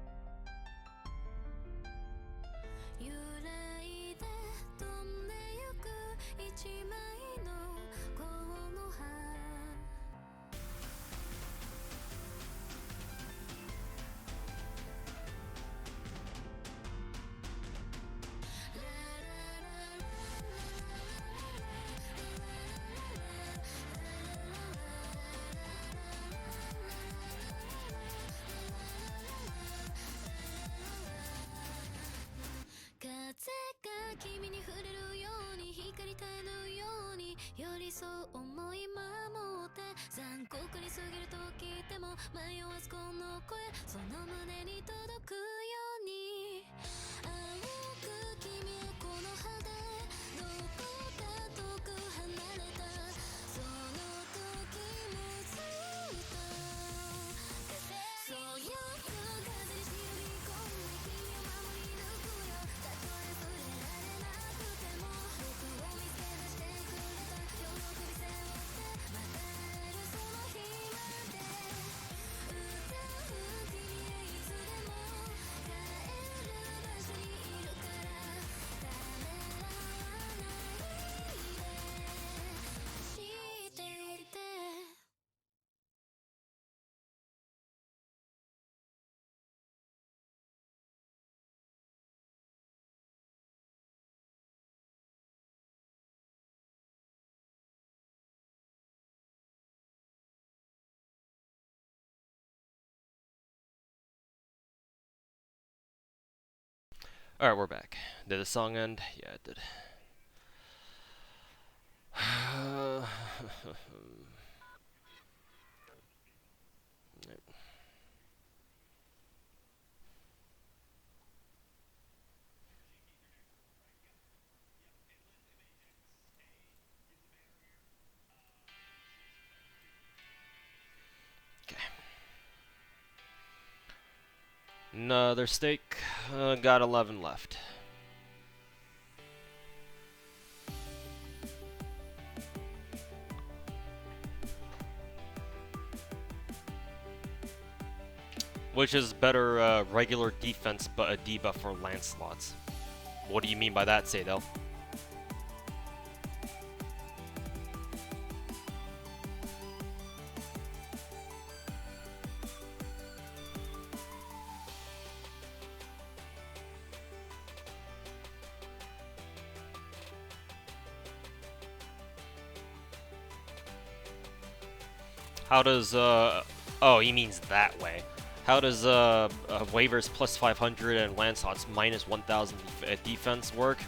Alright, we're back. Did the song end? Yeah, it did. Okay. Another steak. Got 11 left. Which is better, regular defense, but a debuff for Lancelots? What do you mean by that, Sadel? How does, oh, he means that way. How does, waivers plus 500 and Lancelots minus 1000 defense work?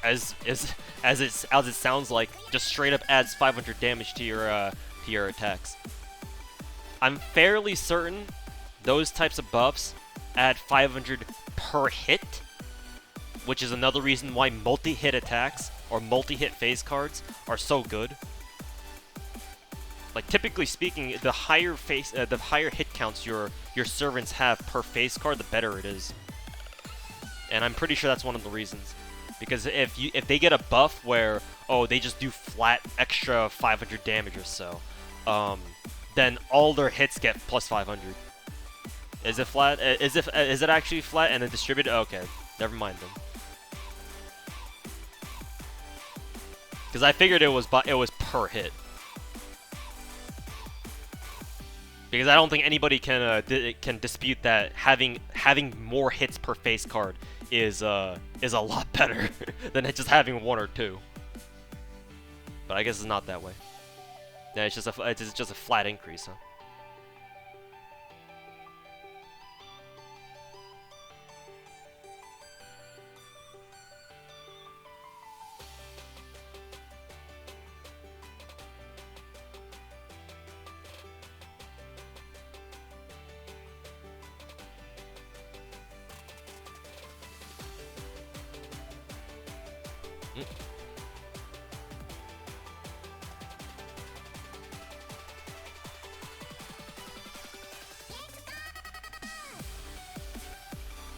As it sounds like, just straight up adds 500 damage to your attacks. I'm fairly certain those types of buffs add 500 per hit, which is another reason why multi-hit attacks or multi-hit phase cards are so good. Like, typically speaking, the higher hit counts your servants have per face card, the better it is. And I'm pretty sure that's one of the reasons. Because if they get a buff where, oh, they just do flat extra 500 damage or so, then all their hits get plus 500. Is it flat? Is it actually flat and then distributed? Okay, never mind then. Because I figured it was per hit. Because I don't think anybody can dispute that having more hits per face card is a lot better than just having one or two. But I guess it's not that way. Yeah, it's just a flat increase, huh?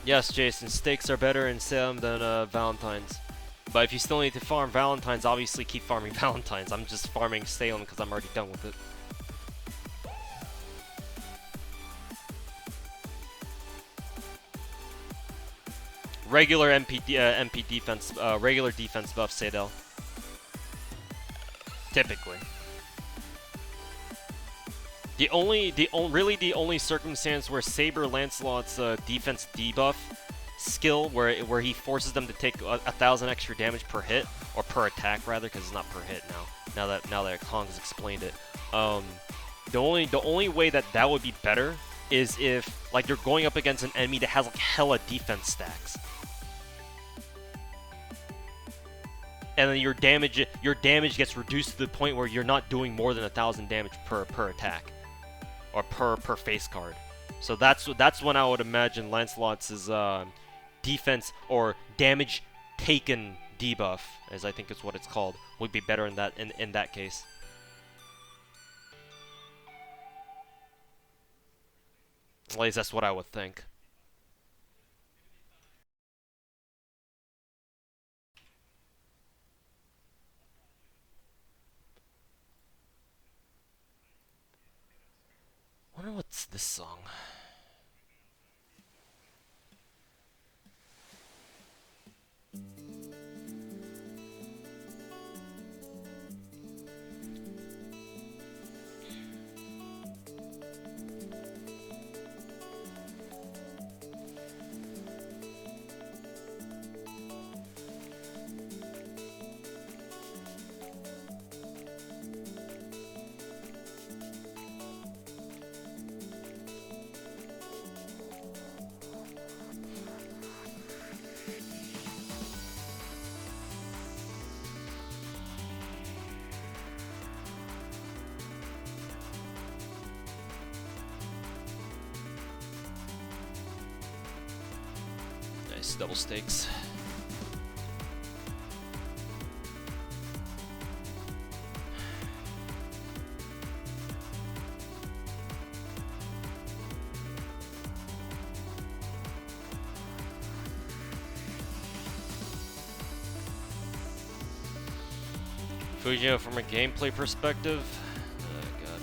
Yes, Jason, steaks are better in Salem than Valentine's. But if you still need to farm Valentine's, obviously keep farming Valentine's. I'm just farming Salem because I'm already done with it. Regular MP defense, regular defense buff, Sadel. Typically. Really the only circumstance where Saber Lancelot's defense debuff skill, where he forces them to take 1,000 extra damage per hit, or per attack rather, because it's not per hit now. Now that Kong has explained it, the only way that would be better is if like you're going up against an enemy that has like hella defense stacks. and then your damage gets reduced to the point where you're not doing more than 1,000 damage per attack, or per face card. So that's when I would imagine Lancelot's defense or damage taken debuff, as I think is what it's called, would be better in that case. At least that's what I would think. I wonder what's this song. Nice double stakes. Fujino, from a gameplay perspective, oh god.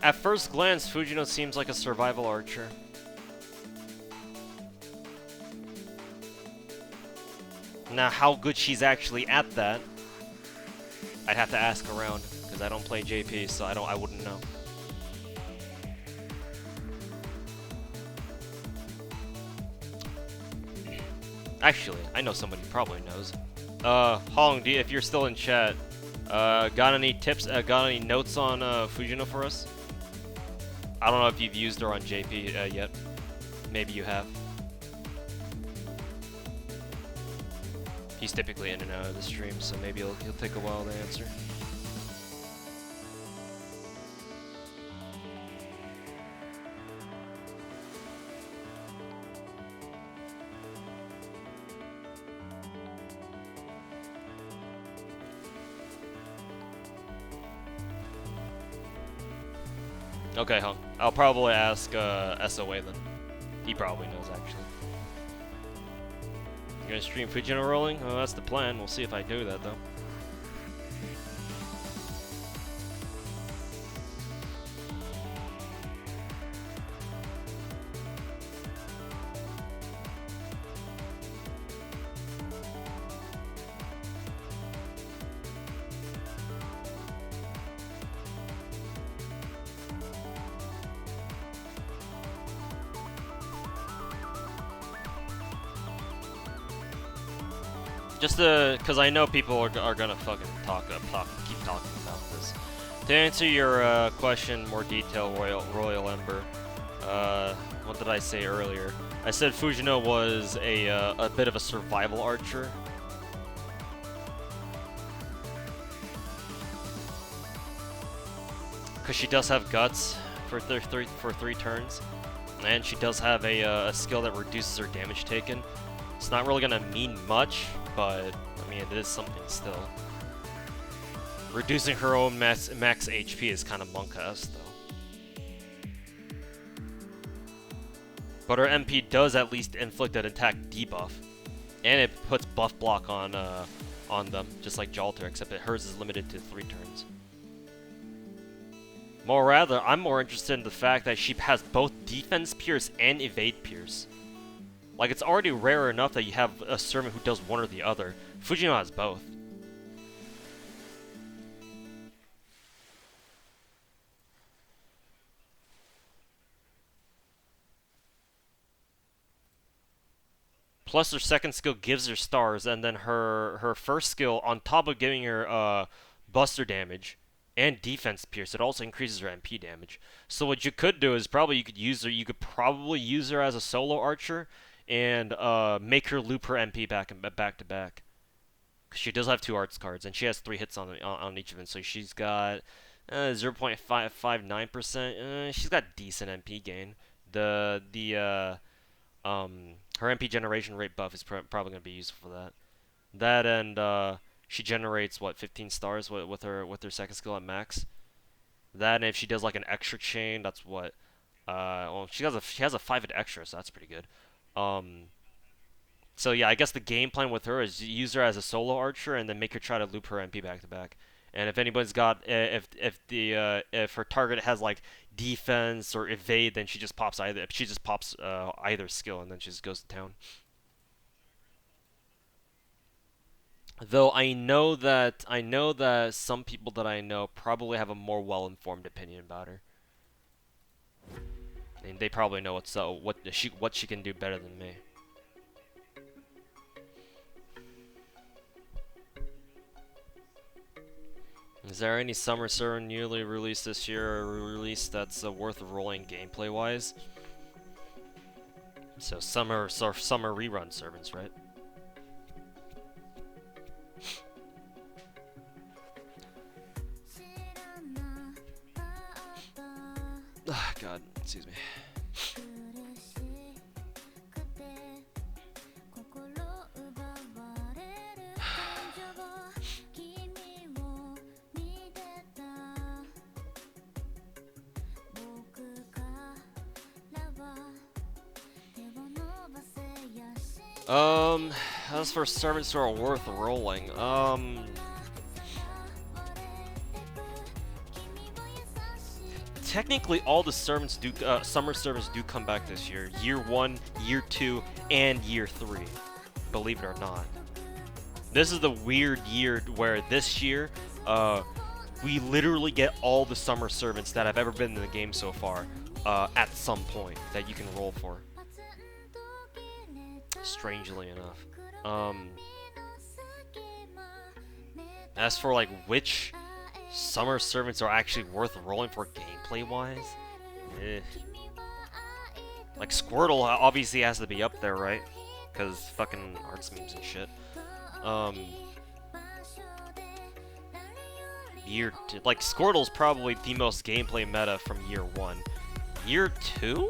At first glance, Fujino seems like a survival archer. Now, how good she's actually at that, I'd have to ask around, because I don't play JP, so I wouldn't know. Actually, I know somebody who probably knows. Hong, if you're still in chat, got any tips, got any notes on Fujino for us? I don't know if you've used her on JP yet. Maybe you have. He's typically in and out of the stream, so maybe he'll take a while to answer. Okay, Hung. I'll probably ask SOA then. He probably knows, actually. You gonna stream Fujino rolling? Oh, that's the plan. We'll see if I do that, though. Just because I know people are gonna fucking keep talking about this. To answer your question more detail, Royal Ember, what did I say earlier? I said Fujino was a bit of a survival archer. Because she does have guts for 3 turns, and she does have a skill that reduces her damage taken. It's not really gonna mean much, but I mean it is something still. Reducing her own max HP is kind of monk-esque, though. But her MP does at least inflict an attack debuff, and it puts buff block on them, just like Jalter, except that hers is limited to 3 turns. I'm more interested in the fact that she has both defense pierce and evade pierce. Like, it's already rare enough that you have a servant who does one or the other. Fujino has both. Plus her second skill gives her stars, and then her first skill, on top of giving her buster damage and defense pierce, it also increases her MP damage. So what you could do is probably you could probably use her as a solo archer and make her loop her MP back to back. Cause she does have 2 arts cards, and she has 3 hits on each of them. So she's got 0.559%. She's got decent MP gain. Her MP generation rate buff is probably going to be useful for that. That and she generates what 15 stars with her second skill at max. That, and if she does like an extra chain, that's what. Well, she has a 5-hit extra, so that's pretty good. So yeah, I guess the game plan with her is use her as a solo archer and then make her try to loop her MP back to back. And if anybody's got if her target has like defense or evade, then she just pops either. She just pops either skill, and then she just goes to town. Though I know that some people that I know probably have a more well-informed opinion about her, and they probably know what she can do better than me. Is there any Summer Servant newly released this year or released that's worth rolling gameplay-wise? So summer rerun servants, right? Ah, God, excuse me. As for servants who are worth rolling, technically all the servants do, summer servants do come back this year. Year 1, Year 2, and Year 3. Believe it or not. This is the weird year where this year, we literally get all the summer servants that have ever been in the game so far, at some point that you can roll for. Strangely enough. As for like which summer servants are actually worth rolling for gameplay wise, like Squirtle obviously has to be up there, right? Because fucking arts memes and shit. Like Squirtle's probably the most gameplay meta from year 1. Year 2?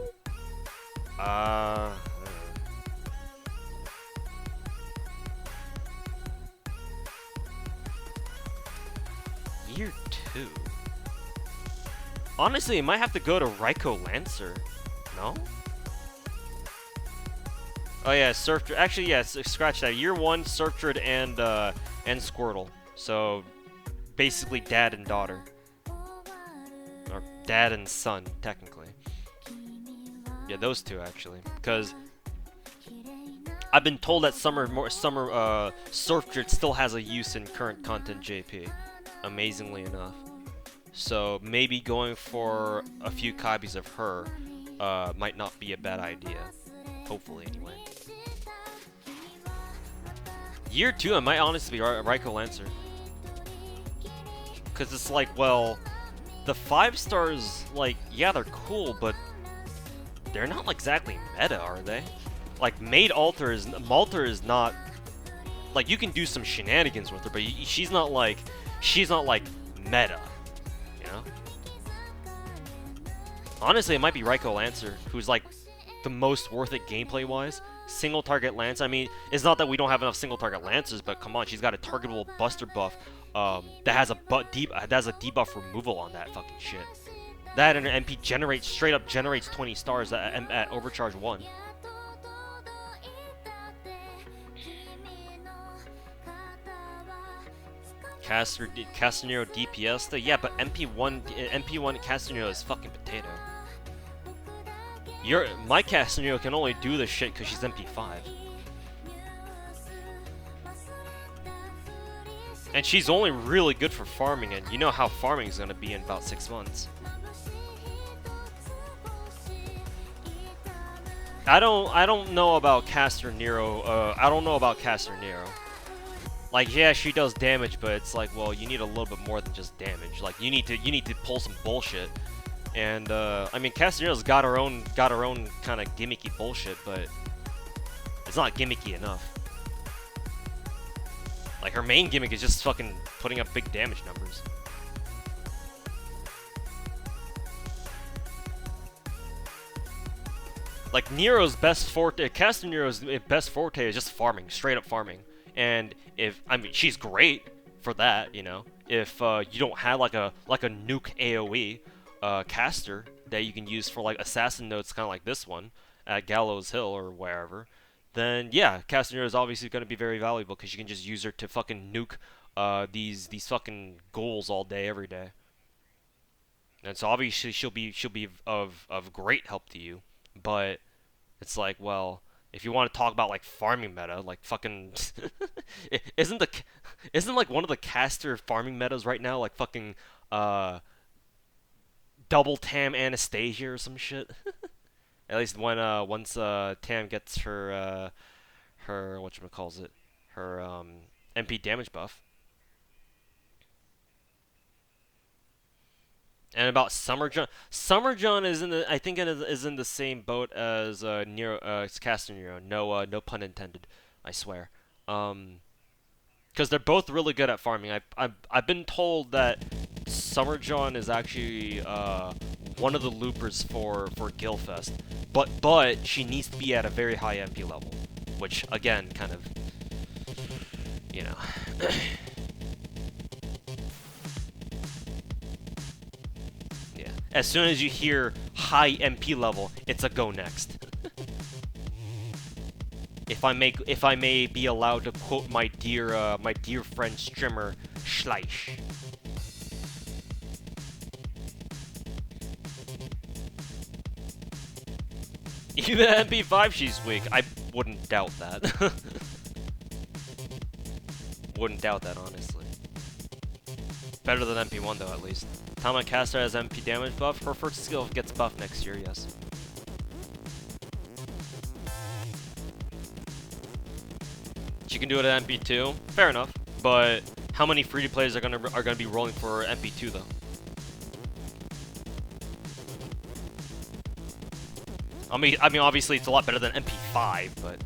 Year 2? Honestly, it might have to go to Raikou Lancer. No? Oh yeah, Surfdrift. Actually, yeah, scratch that. Year 1, Surfdrift and Squirtle. So, basically dad and daughter. Or dad and son, technically. Yeah, those two, actually. Because I've been told that Surfdrift still has a use in current content JP. Amazingly enough. So maybe going for a few copies of her might not be a bad idea. Hopefully, anyway. Year 2, I might honestly be Raikou Lancer. Because it's like, well, the 5 stars, like, yeah, they're cool, but they're not like exactly meta, are they? Like, Malter is not, like, you can do some shenanigans with her, but she's not like meta, you know? Honestly, it might be Raikou Lancer, who's like the most worth it gameplay-wise. Single target Lance, I mean, it's not that we don't have enough single target Lancers, but come on, she's got a targetable buster buff that has a debuff removal on that fucking shit. That and an MP generates straight up generates 20 stars at overcharge 1. Castanero DPS though? Yeah, but MP1 Castanero is fucking potato. My Castanero can only do this shit because she's MP5. And she's only really good for farming, and you know how farming is gonna be in about 6 months. I don't know about Caster Nero. I don't know about Caster Nero. Like, yeah, she does damage, but it's like, well, you need a little bit more than just damage. Like, you need to pull some bullshit. And I mean, Caster Nero's got her own kind of gimmicky bullshit, but it's not gimmicky enough. Like, her main gimmick is just fucking putting up big damage numbers. Like, Nero's best forte, Caster Nero's best forte is just farming, straight up farming. And I mean, she's great for that, you know. If you don't have like a nuke AOE caster that you can use for like assassin nodes, kind of like this one at Gallows Hill or wherever, then yeah, Caster Nero is obviously going to be very valuable because you can just use her to fucking nuke these fucking ghouls all day, every day. And so obviously she'll be of great help to you, but it's like, well, if you want to talk about like farming meta, like fucking isn't like one of the caster farming metas right now like fucking double Tam Anastasia or some shit? At least when once Tam gets her whatchamacallit, her MP damage buff. And about Summerjohn, Summerjohn is in the is in the same boat as Caster Nero. No pun intended, I swear. Because they're both really good at farming. I've been told that Summerjohn is actually one of the loopers for Guildfest, but she needs to be at a very high MP level, which again kind of, you know. Yeah. As soon as you hear high MP level, it's a go next. If I may be allowed to quote my dear friend streamer Schleich. Even at MP5 she's weak. I wouldn't doubt that. Wouldn't doubt that, honestly. Better than MP1 though, at least. Tama Caster has MP damage buff. Her first skill gets buffed next year, yes. She can do it at MP2, fair enough. But how many free-to-players are gonna be rolling for MP2 though? I mean, obviously it's a lot better than MP5, but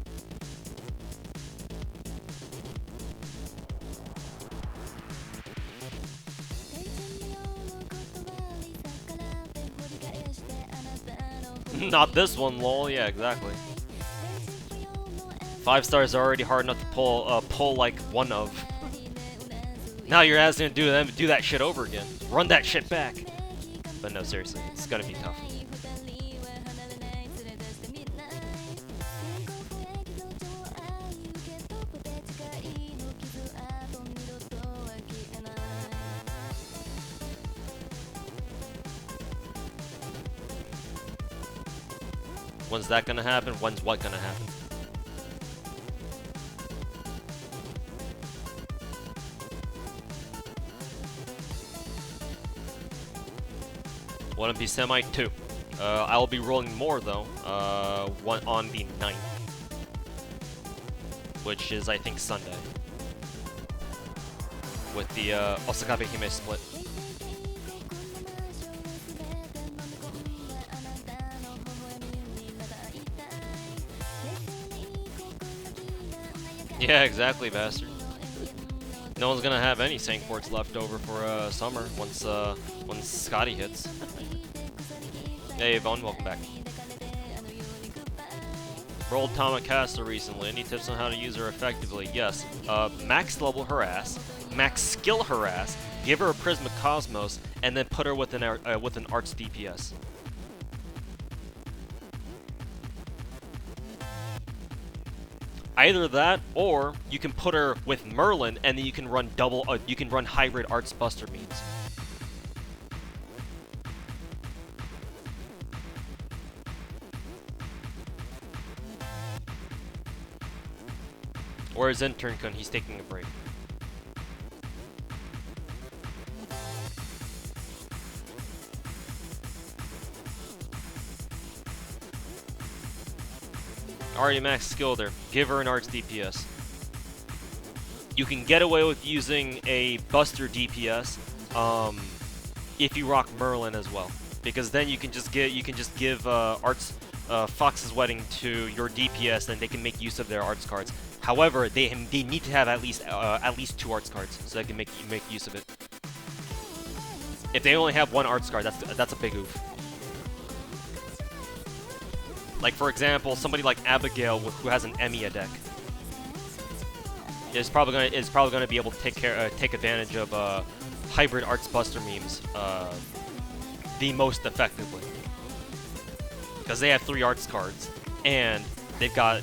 not this one, lol. Yeah, exactly. 5 stars are already hard enough to pull like one of. Now your ass gonna do that shit over again. Run that shit back. But no, seriously, it's gonna be tough. When's that gonna happen? When's what gonna happen? Wanna be semi 2. I'll be rolling more though. One on the 9th, which is I think Sunday, with the Osakabe Hime split. Yeah, exactly, bastard. No one's gonna have any Sank ports left over for summer once Scotty hits. Hey Vaughn, welcome back. Rolled Tama Caster recently. Any tips on how to use her effectively? Yes. Max level her ass. max skill harass, give her a Prisma Cosmos, and then put her with an Arts DPS. Either that, or you can put her with Merlin, and then you can run you can run hybrid Arts Buster means. Whereas intern Kun, he's taking a break. Already max skill there. Give her an Arts DPS. You can get away with using a Buster DPS if you rock Merlin as well, because then you can just give Arts Fox's Wedding to your DPS, and they can make use of their Arts cards. However, they need to have at least 2 Arts cards so they can make use of it. If they only have 1 Arts card, that's a big oof. Like, for example, somebody like Abigail who has an Emiya deck is probably gonna be able to take advantage of hybrid Arts Buster memes the most effectively, because they have 3 Arts cards and they've got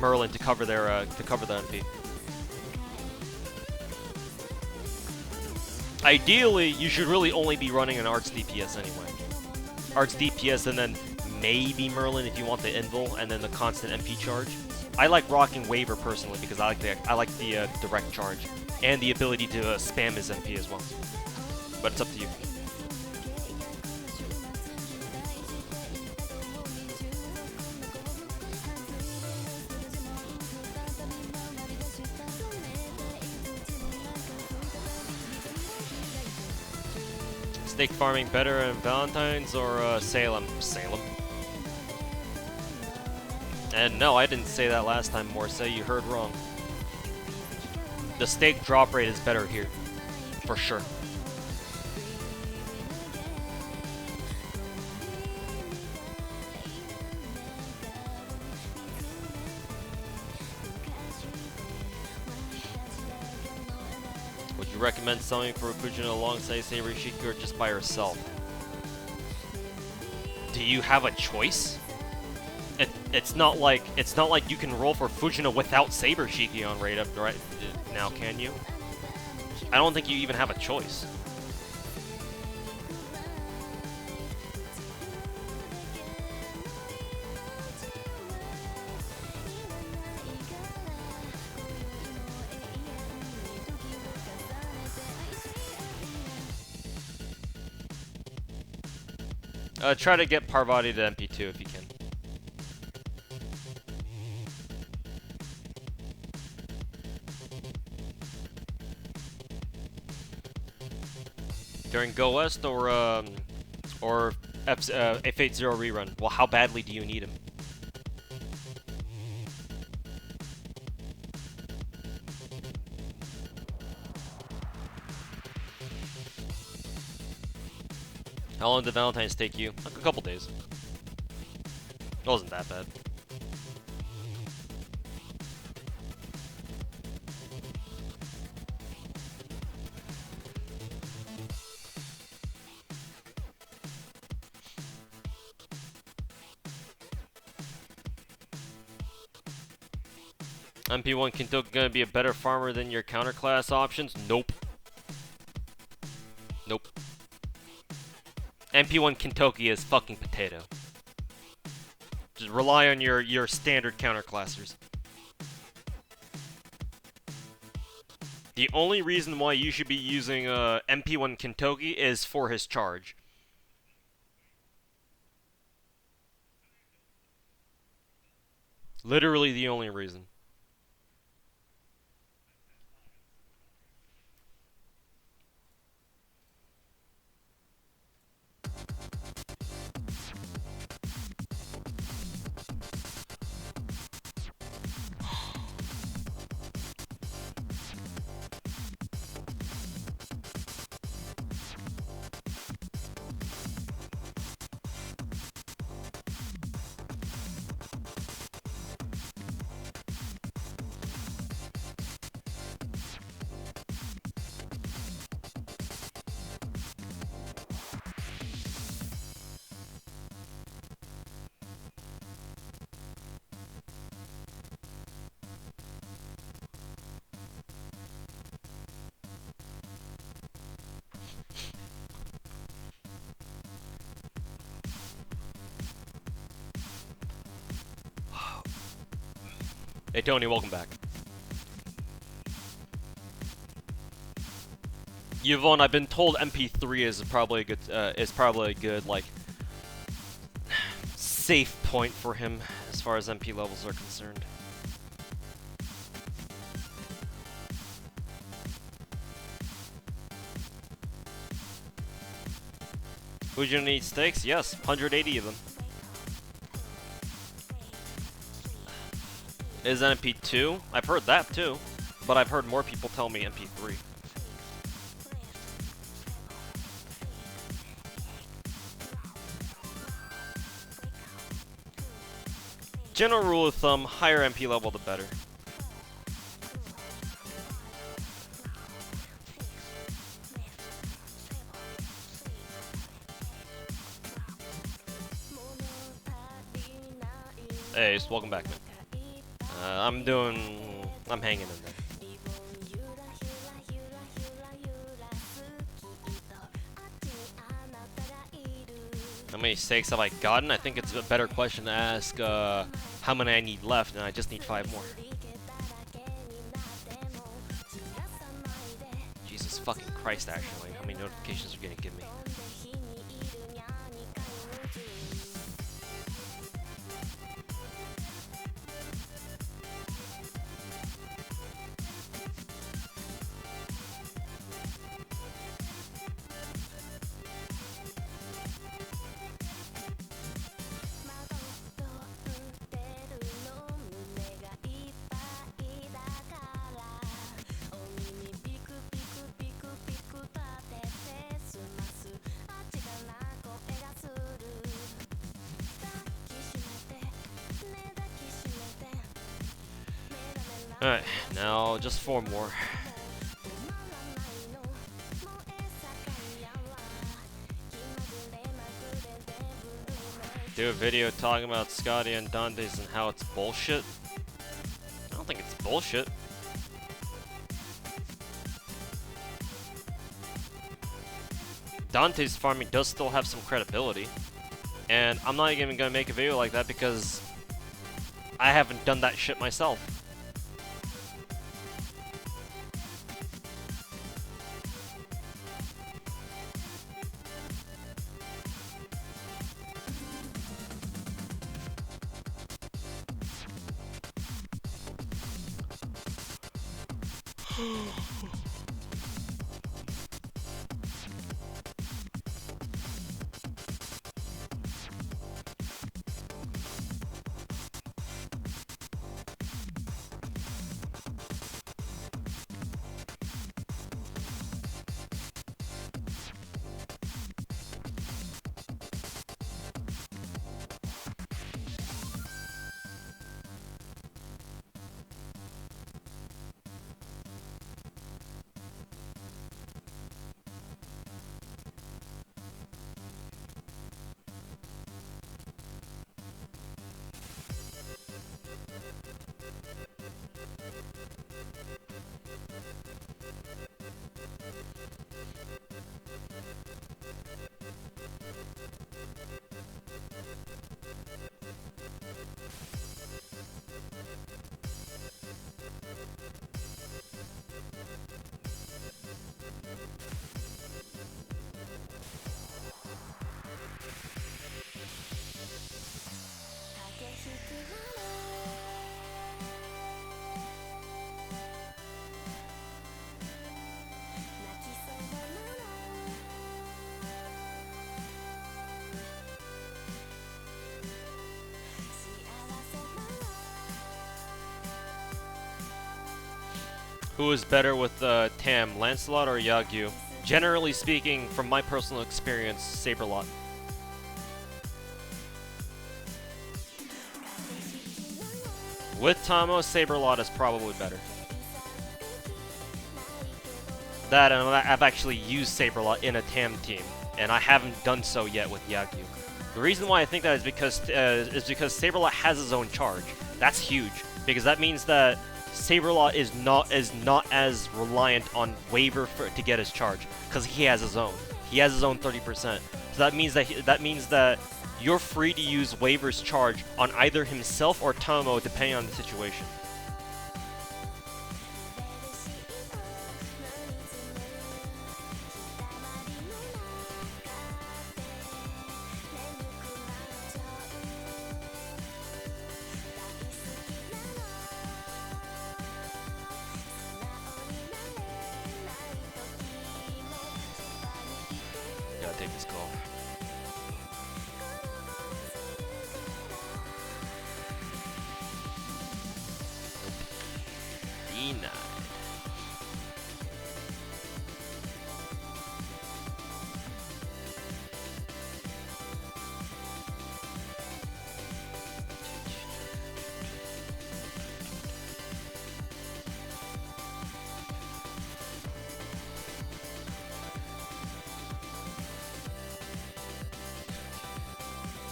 Merlin to cover their MP. Ideally, you should really only be running an Arts DPS anyway. Arts DPS and then maybe Merlin if you want the invul, and then the constant MP charge. I like rocking Waver personally because I like the direct charge and the ability to spam his MP as well. But it's up to you. Steak farming better in Valentine's or Salem? Salem. And no, I didn't say that last time, Morse. You heard wrong. The steak drop rate is better here, for sure. Would you recommend something for Fujino alongside Saber Shiki or just by herself? Do you have a choice? It's not like you can roll for Fujino without Saber Shiki on right now, can you? I don't think you even have a choice. Try to get Parvati to MP2 if you can. During Go West or F80 rerun? Well, how badly do you need him? How long did Valentine's take you? Like a couple days. It wasn't that bad. MP1 Kintoki gonna be a better farmer than your counterclass options? Nope. Nope. MP1 Kintoki is fucking potato. Just rely on your standard counterclassers. The only reason why you should be using MP1 Kintoki is for his charge. Literally the only reason. Hey Tony, welcome back. Yvonne, I've been told MP3 is probably a good like safe point for him as far as MP levels are concerned. Fujino needs steaks? Yes, 180 of them. Is MP2? I've heard that too, but I've heard more people tell me MP3. General rule of thumb, higher MP level the better. Hey, just welcome back, man. I'm hanging in there. How many steaks have I gotten? I think it's a better question to ask how many I need left, and I just need 5 more. Jesus fucking Christ, actually. How many notifications are you gonna give me? Alright, now just 4 more. Do a video talking about Scotty and Dante's and how it's bullshit? I don't think it's bullshit. Dante's farming does still have some credibility. And I'm not even gonna make a video like that because I haven't done that shit myself. Who is better with Tam, Lancelot or Yagyu? Generally speaking, from my personal experience, Saberlot. With Tomo, Saberlot is probably better. That, and I've actually used Saberlot in a Tam team, and I haven't done so yet with Yagyu. The reason why I think that is because Saberlot has his own charge. That's huge, because that means that Saberlot is not as reliant on waiver to get his charge, because he has his own. He has his own 30%. So that means that you're free to use Waiver's charge on either himself or Tomo, depending on the situation.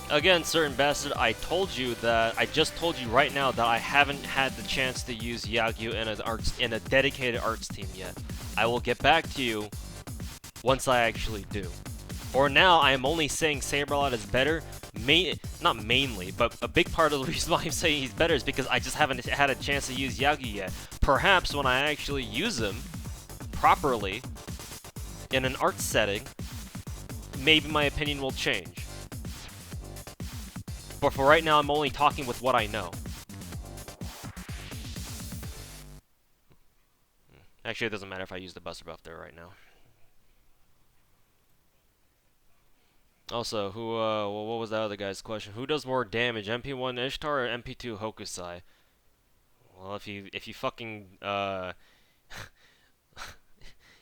Again, certain bastard, I told you that I just told you right now that I haven't had the chance to use Yagyu in a dedicated arts team yet. I will get back to you once I actually do. For now, I am only saying Saberlot is better, not mainly, but a big part of the reason why I'm saying he's better is because I just haven't had a chance to use Yagyu yet. Perhaps when I actually use him properly in an art setting, maybe my opinion will change. But for right now, I'm only talking with what I know. Actually, it doesn't matter if I use the Buster Buff there right now. Also, what was that other guy's question? Who does more damage, MP1 Ishtar or MP2 Hokusai? Well, if you fucking,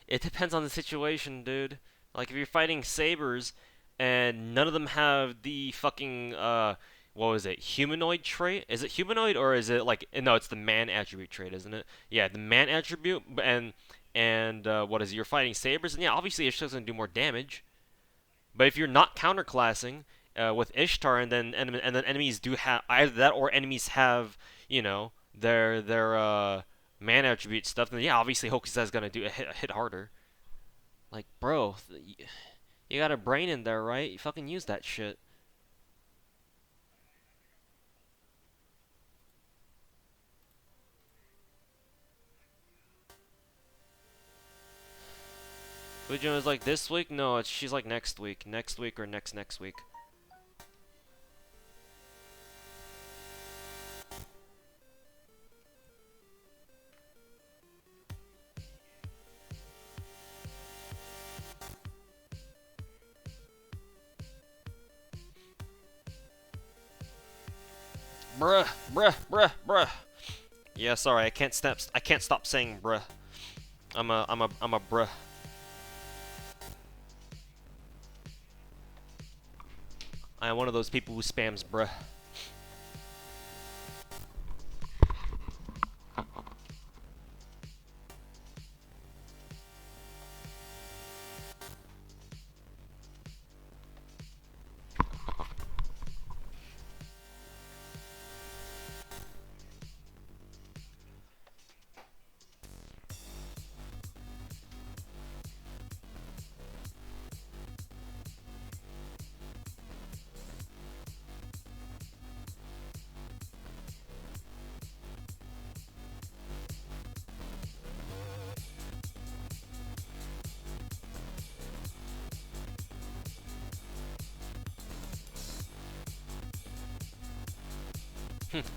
it depends on the situation, dude. Like, if you're fighting Sabers, and none of them have the fucking, what was it, humanoid trait? Is it humanoid, or is it, like, no, it's the man attribute trait, isn't it? Yeah, the man attribute, and what is it, you're fighting Sabers, and yeah, obviously Ishtar's gonna do more damage. But if you're not counterclassing with Ishtar, and then enemies do have either that, or enemies have, you know, their man attribute stuff, then yeah, obviously Hokusai's gonna do a hit harder. Like, bro, you got a brain in there, right? You fucking use that shit. Fujino is like this week? No, she's like next week or next week. Bruh. Yeah, sorry, I can't stop saying bruh. I'm a bruh. I am one of those people who spams bruh.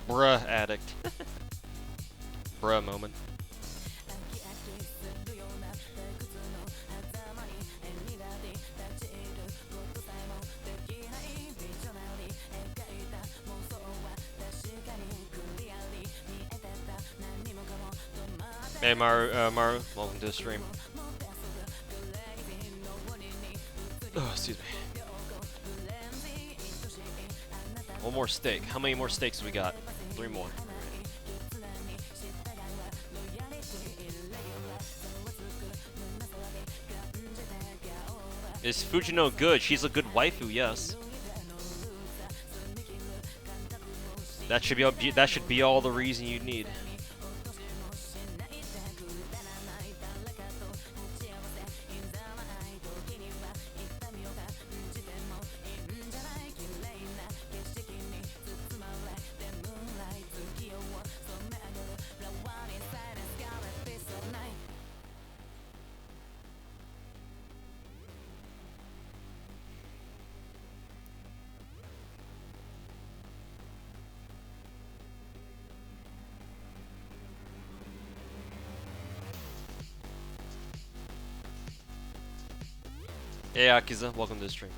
Bruh addict. Bruh moment. Hey Maru, welcome to the stream. Oh, excuse me. One more steak. How many more steaks we got? 3 more. Is Fujino good? She's a good waifu, yes. That should be all the reason you need. Hey Akiza, welcome to the stream.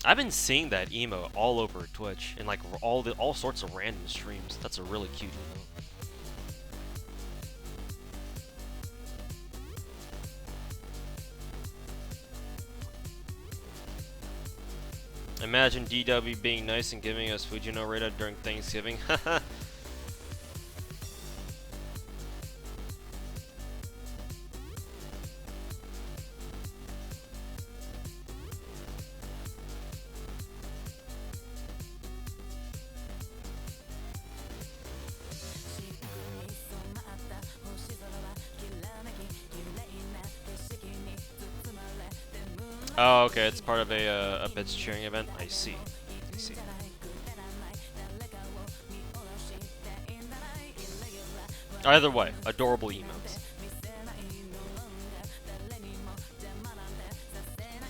I've been seeing that emote all over Twitch and like all sorts of random streams. That's a really cute emote. Imagine DW being nice and giving us Fujino Rita during Thanksgiving. Oh, okay, it's part of a bits cheering event. I see. I see. Either way, adorable emotes.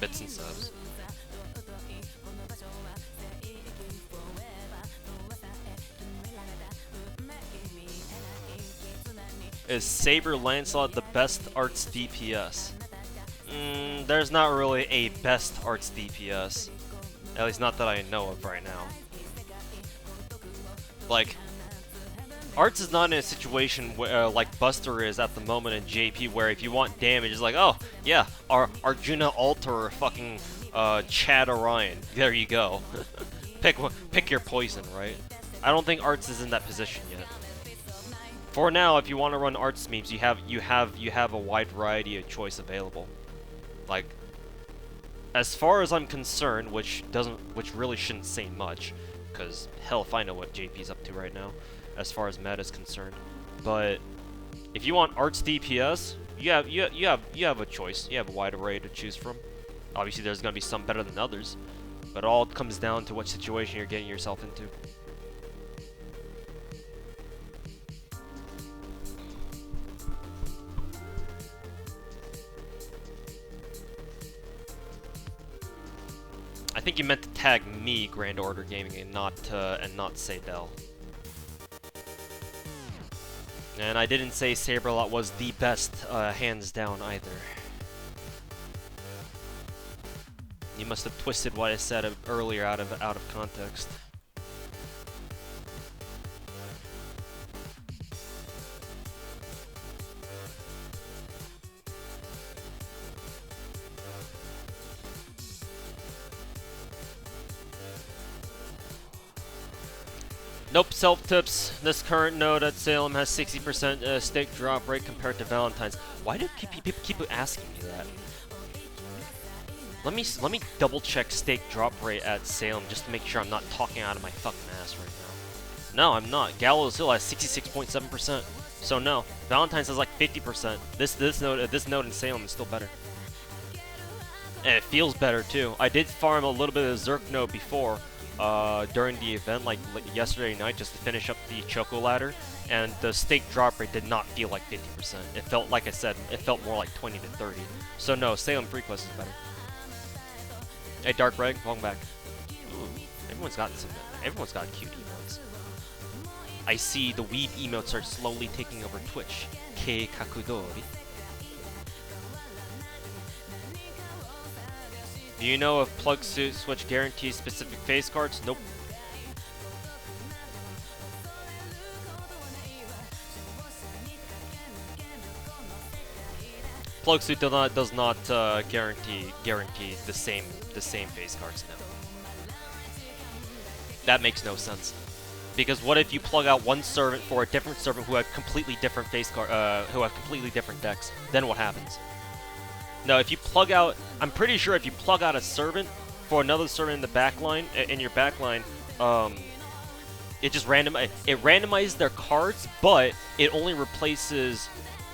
Bits and subs. Is Saber Lancelot the best arts DPS? There's not really a best arts DPS. At least not that I know of right now. Like, Arts is not in a situation where, like Buster is at the moment in JP, where if you want damage, it's like, oh, yeah, Arjuna Alter fucking Chad Orion. There you go. pick your poison, right? I don't think Arts is in that position yet. For now, if you want to run Arts memes, you have a wide variety of choice available. Like, as far as I'm concerned, which really shouldn't say much, because hell if I know what JP's up to right now, as far as meta is concerned. But if you want Arts DPS, you have a choice. You have a wide array to choose from. Obviously, there's gonna be some better than others, but it all comes down to what situation you're getting yourself into. I think you meant to tag me, Grand Order Gaming, and not Sadel. And I didn't say Saberlot was the best, hands down, either. You must have twisted what I said earlier out of context. Nope, self-tips. This current node at Salem has 60% stake drop rate compared to Valentine's. Why do people keep asking me that? Let me double check stake drop rate at Salem just to make sure I'm not talking out of my fucking ass right now. No, I'm not. Gallows Hill has 66.7%. So no, Valentine's has like 50%. This node in Salem is still better. And it feels better too. I did farm a little bit of Zerk node before. During the event, like yesterday night, just to finish up the Choco Ladder, and the stake drop rate did not feel like 50%. It felt, like I said, it felt more like 20 to 30. So no, Salem Free Quest is better. Hey, Dark Reg, welcome back. Ooh, everyone's got cute emotes. I see the weeb emotes are slowly taking over Twitch. Kei Kakudori. Do you know if Plug Switch guarantees specific face cards? Nope. Plug Suit does not guarantee the same face cards now. That makes no sense. Because what if you plug out one servant for a different servant who have completely different face card who have completely different decks? Then what happens? No, if you plug out, I'm pretty sure if you plug out a servant for another servant in the backline, in your backline, it just randomizes their cards, but it only replaces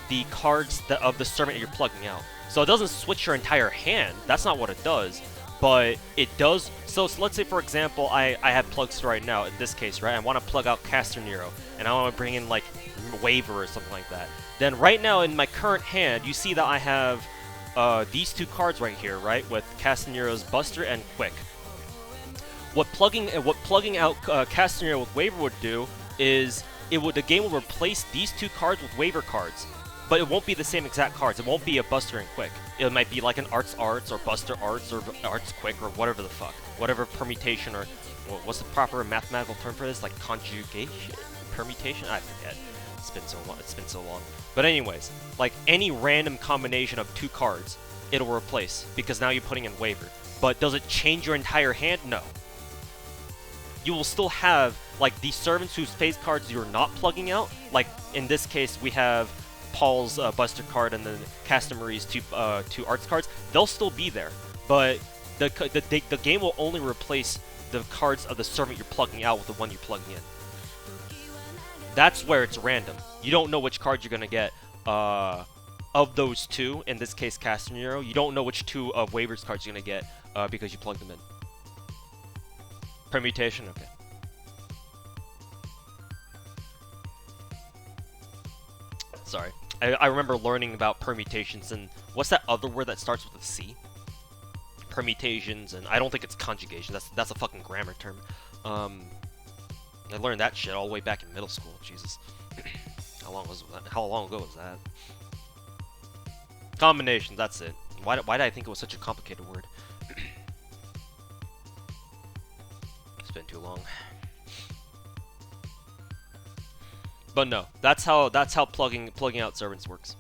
the cards of the servant you're plugging out. So it doesn't switch your entire hand. That's not what it does, but it does. So let's say, for example, I have plugs right now. In this case, right, I want to plug out Caster Nero, and I want to bring in like Waver or something like that. Then right now in my current hand, you see that I have these two cards right here, right, with Castanero's Buster and Quick. What plugging out Castanero with Waver would do is the game will replace these two cards with Waver cards, but it won't be the same exact cards. It won't be a Buster and Quick. It might be like an Arts or Buster Arts or Arts Quick or whatever the fuck, whatever permutation or what's the proper mathematical term for this? Like conjugation, permutation? I forget. It's been so long. But anyways, like any random combination of two cards, it'll replace, because now you're putting in Waver. But does it change your entire hand? No. You will still have, like, the servants whose face cards you're not plugging out. Like, in this case, we have Paul's Buster card and then Castamarie's two Arts cards. They'll still be there. But the game will only replace the cards of the servant you're plugging out with the one you're plugging in. That's where it's random. You don't know which card you're gonna get of those two, in this case Castanero, you don't know which two of waivers cards you're gonna get because you plug them in. Permutation, okay. Sorry. I remember learning about permutations and what's that other word that starts with a C? Permutations, and I don't think it's conjugation. That's a fucking grammar term. I learned that shit all the way back in middle school. Jesus. How long ago was that? Combinations, that's it. Why did I think it was such a complicated word? It's been too long. But no, that's how plugging out servants works.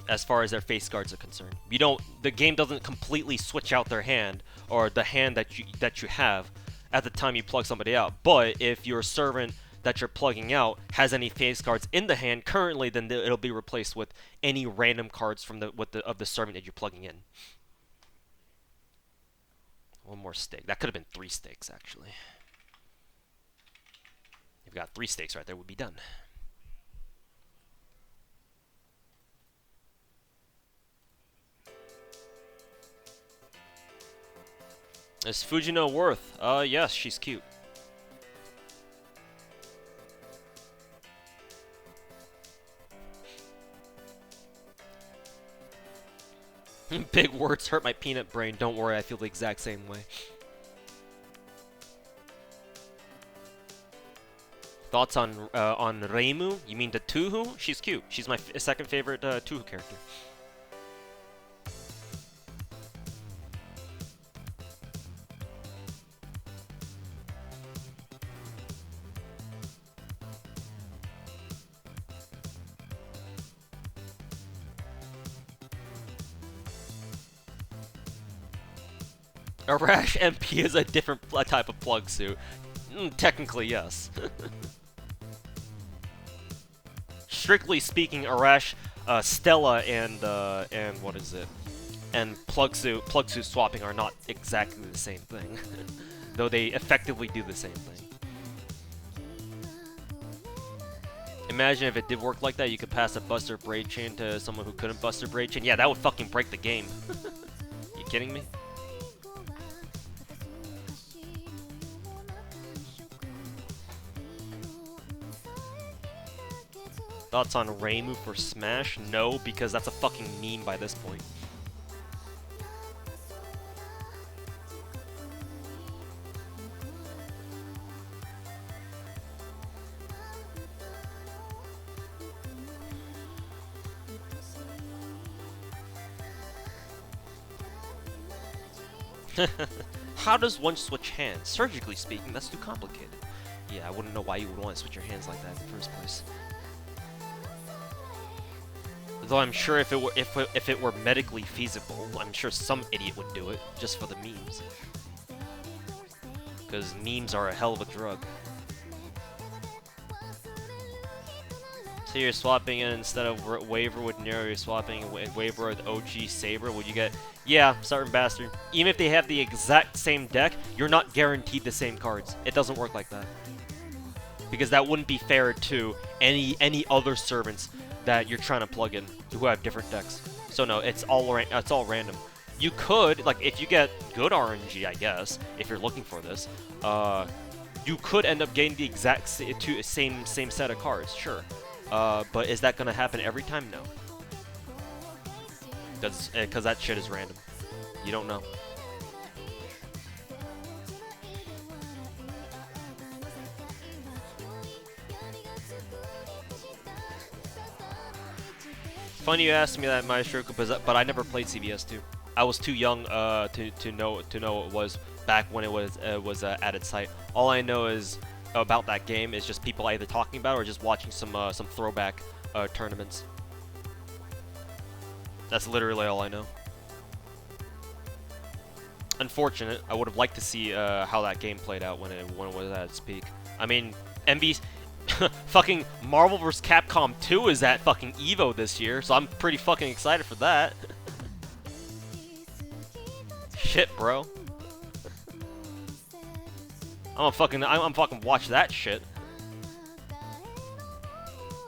As far as their face guards are concerned, the game doesn't completely switch out their hand or the hand that you have at the time you plug somebody out. But if your servant that you're plugging out has any face guards in the hand currently, then it'll be replaced with any random cards from of the servant that you're plugging in. One more stake. That could have been 3 stakes actually. You've got 3 stakes right there, would be done. Is Fujino worth? Yes, she's cute. Big words hurt my peanut brain. Don't worry, I feel the exact same way. Thoughts on Reimu? You mean the Tuhu? She's cute. She's my second favorite Tuhu character. Arash MP is a different type of plug suit. Technically, yes. Strictly speaking, Arash, Stella, and what is it? And plug suit swapping are not exactly the same thing, though they effectively do the same thing. Imagine if it did work like that, you could pass a Buster Braid Chain to someone who couldn't Buster Braid Chain. Yeah, that would fucking break the game. You kidding me? Thoughts on Reimu for Smash? No, because that's a fucking meme by this point. How does one switch hands? Surgically speaking, that's too complicated. Yeah, I wouldn't know why you would want to switch your hands like that in the first place. Though I'm sure if it were medically feasible, I'm sure some idiot would do it just for the memes. Because memes are a hell of a drug. So you're swapping in instead of Waver with Nero, you're swapping Waver with OG Saber. Would you get? Yeah, certain bastard. Even if they have the exact same deck, you're not guaranteed the same cards. It doesn't work like that. Because that wouldn't be fair to any other servants that you're trying to plug in who have different decks. So no, it's all random. You could, like, if you get good RNG, I guess, if you're looking for this, you could end up getting the exact same set of cards, sure. But is that gonna happen every time? No. Because that shit is random. You don't know. Funny you asked me that, Maestro, but I never played CVS2. I was too young to know what it was back when it was at its height. All I know is about that game is just people either talking about it or just watching some throwback tournaments. That's literally all I know. Unfortunate. I would have liked to see how that game played out when it was at its peak. I mean, MV's fucking Marvel vs. Capcom 2 is at fucking EVO this year, so I'm pretty fucking excited for that. Shit, bro. I'm fucking watch that shit.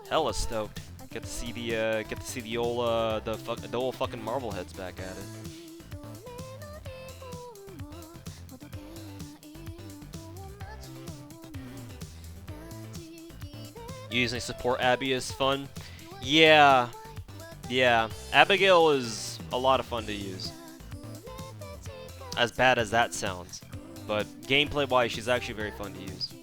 Hella stoked. Get to see the old the old fucking Marvel heads back at it. Using support Abby is fun. Yeah. Yeah. Abigail is a lot of fun to use. As bad as that sounds. But gameplay-wise, she's actually very fun to use.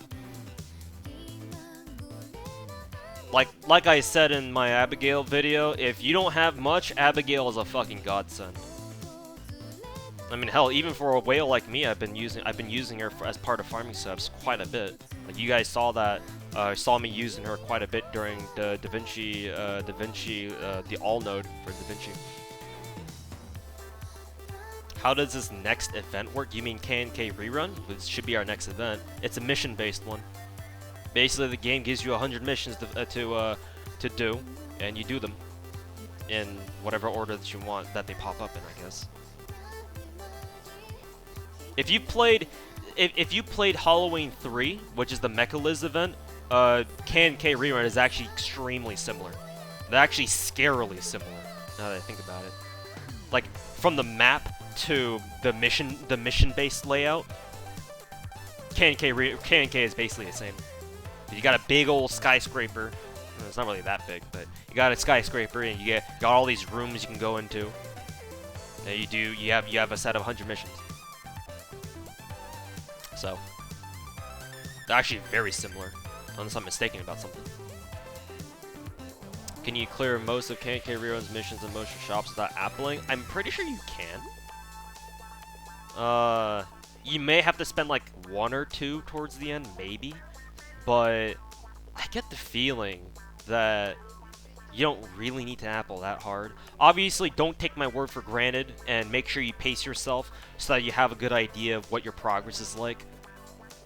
Like I said in my Abigail video, if you don't have much, Abigail is a fucking godsend. I mean, hell, even for a whale like me, I've been using her as part of farming subs quite a bit. Like you guys saw that, saw me using her quite a bit during the the all node for Da Vinci. How does this next event work? You mean K&K rerun? This should be our next event. It's a mission-based one. Basically, the game gives you 100 missions to do, and you do them in whatever order that you want that they pop up in, I guess. If you played Halloween 3, which is the Mecha Liz event, K&K rerun is actually extremely similar. They're actually scarily similar, now that I think about it. Like, from the map to the mission-based layout, K&K is basically the same. You got a big old skyscraper. Well, it's not really that big, but you got a skyscraper, and you got all these rooms you can go into. And you have a set of 100 missions. So they're actually very similar, unless I'm mistaken about something. Can you clear most of K&K rerun's missions in most shops without appling? I'm pretty sure you can. You may have to spend like 1 or 2 towards the end, maybe. But I get the feeling that you don't really need to apple that hard. Obviously, don't take my word for granted, and make sure you pace yourself so that you have a good idea of what your progress is like.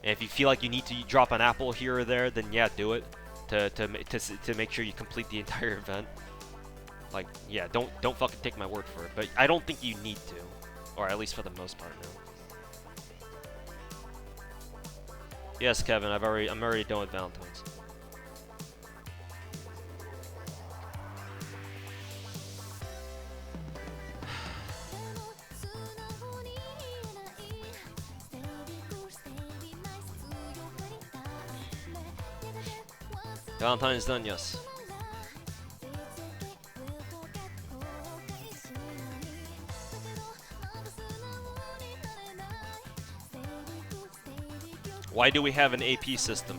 And if you feel like you need to drop an apple here or there, then yeah, do it to make sure you complete the entire event. Like, yeah, don't fucking take my word for it. But I don't think you need to, or at least for the most part, no. Yes, Kevin, I'm already done with Valentine's. Valentine's done, yes. Why do we have an AP system?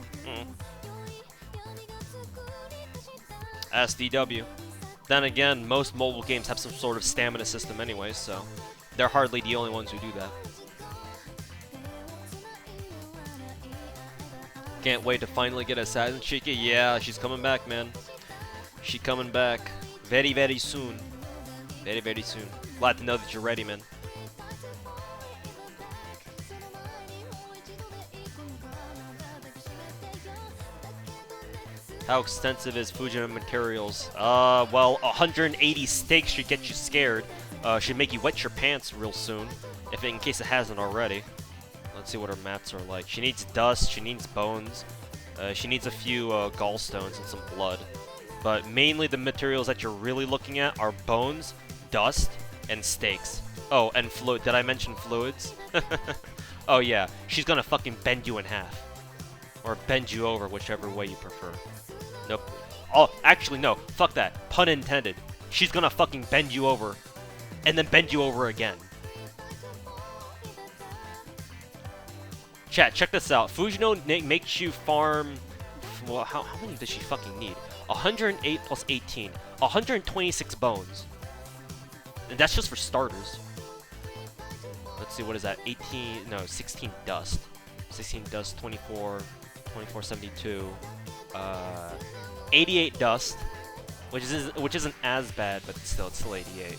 SDW. Then again, most mobile games have some sort of stamina system anyway, so they're hardly the only ones who do that. Can't wait to finally get Assassin Chica. Yeah, she's coming back, man. She's coming back very, very soon. Very, very soon. Glad to know that you're ready, man. How extensive is Fujino materials? Well, 180 steaks should get you scared. Should make you wet your pants real soon, in case it hasn't already. Let's see what her mats are like. She needs dust, she needs bones, she needs a few gallstones and some blood. But mainly the materials that you're really looking at are bones, dust, and steaks. Oh, and fluid. Did I mention fluids? Oh yeah, she's gonna fucking bend you in half. Or bend you over, whichever way you prefer. Nope. Oh, actually no, fuck that. Pun intended. She's gonna fucking bend you over, and then bend you over again. Chat, check this out. Fujino makes you farm... Well, how many does she fucking need? 108 plus 18. 126 bones. And that's just for starters. Let's see, what is that? 18... No, 16 dust. 16 dust, 24... 2472. 88 dust. Which isn't as bad, but still, it's still 88.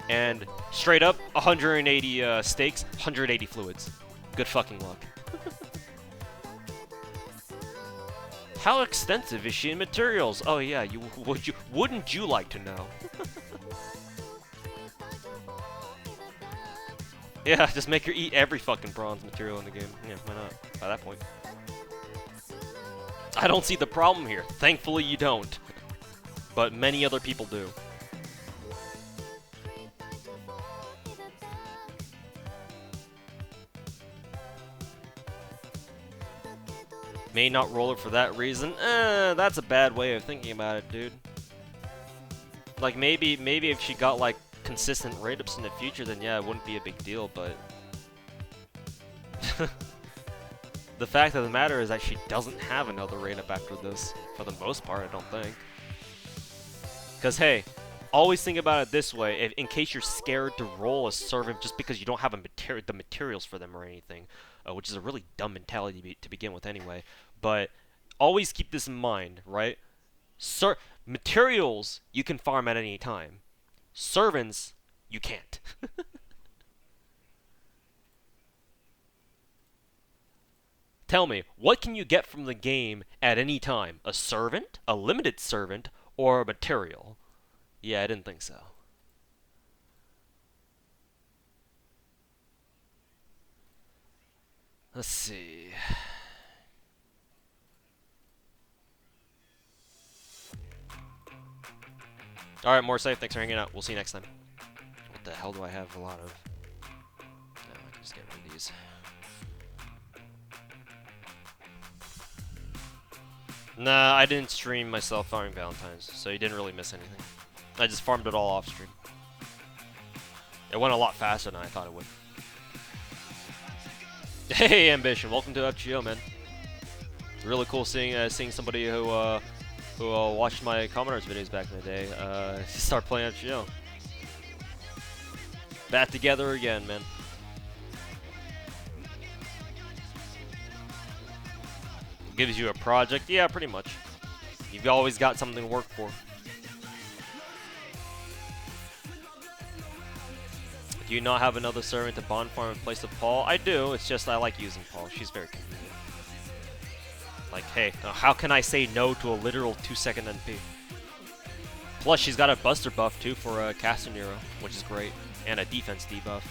And straight up, 180 steaks, 180 fluids. Good fucking luck. How extensive is she in materials? Oh yeah, wouldn't you like to know? Yeah, just make her eat every fucking bronze material in the game. Yeah, why not? By that point. I don't see the problem here. Thankfully you don't. But many other people do. May not roll it for that reason. That's a bad way of thinking about it, dude. Like, maybe if she got, like, consistent rate-ups in the future, then yeah, it wouldn't be a big deal, but... the fact of the matter is that she doesn't have another rate-up after this, for the most part, I don't think. Because, hey, always think about it this way, in case you're scared to roll a servant just because you don't have the materials for them or anything, which is a really dumb mentality to begin with anyway, but always keep this in mind, right? Materials you can farm at any time. Servants, you can't. Tell me, what can you get from the game at any time? A servant? A limited servant? Or a material? Yeah, I didn't think so. Let's see. Alright, more safe. Thanks for hanging out. We'll see you next time. What the hell do I have a lot of? No, I can just get rid of these. Nah, I didn't stream myself farming Valentine's, so you didn't really miss anything. I just farmed it all off stream. It went a lot faster than I thought it would. Hey, Ambition, welcome to FGO, man. Really cool seeing somebody who watched my commenters videos back in the day start playing FGO. Back together again, man. Gives you a project, yeah, pretty much. You've always got something to work for. Do you not have another servant to bond farm in place of Paul? I do, it's just I like using Paul. She's very convenient. Like, hey, how can I say no to a literal 2-second NP? Plus, she's got a buster buff, too, for Castanero, which is great. And a defense debuff.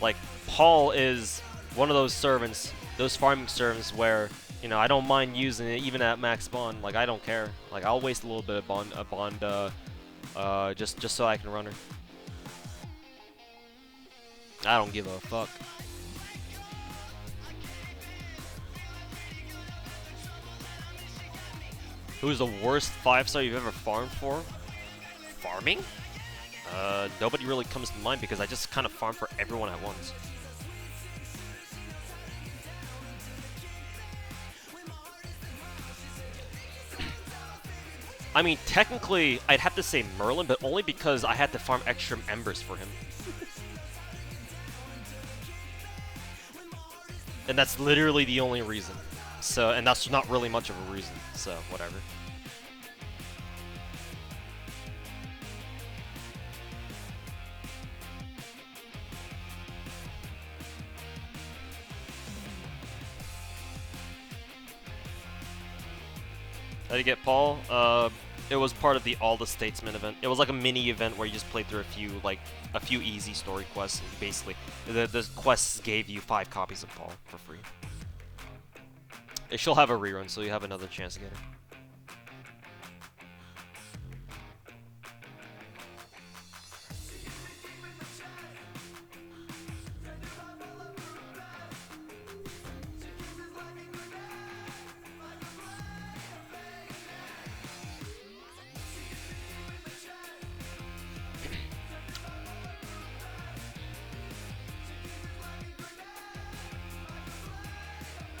Like, Paul is one of those servants, those farming servants where, you know, I don't mind using it even at max bond. Like, I don't care. Like, I'll waste a little bit of bond, just so I can run her. I don't give a fuck. Who's the worst 5-star you've ever farmed for? Farming? Nobody really comes to mind because I just kind of farm for everyone at once. I mean, technically, I'd have to say Merlin, but only because I had to farm extra embers for him. And that's literally the only reason. So, and that's not really much of a reason, so whatever. How did you get Paul? It was part of the All the Statesmen event. It was like a mini event where you just played through a few easy story quests, and basically the quests gave you 5 copies of Paul for free. She'll have a rerun, so you have another chance to get her.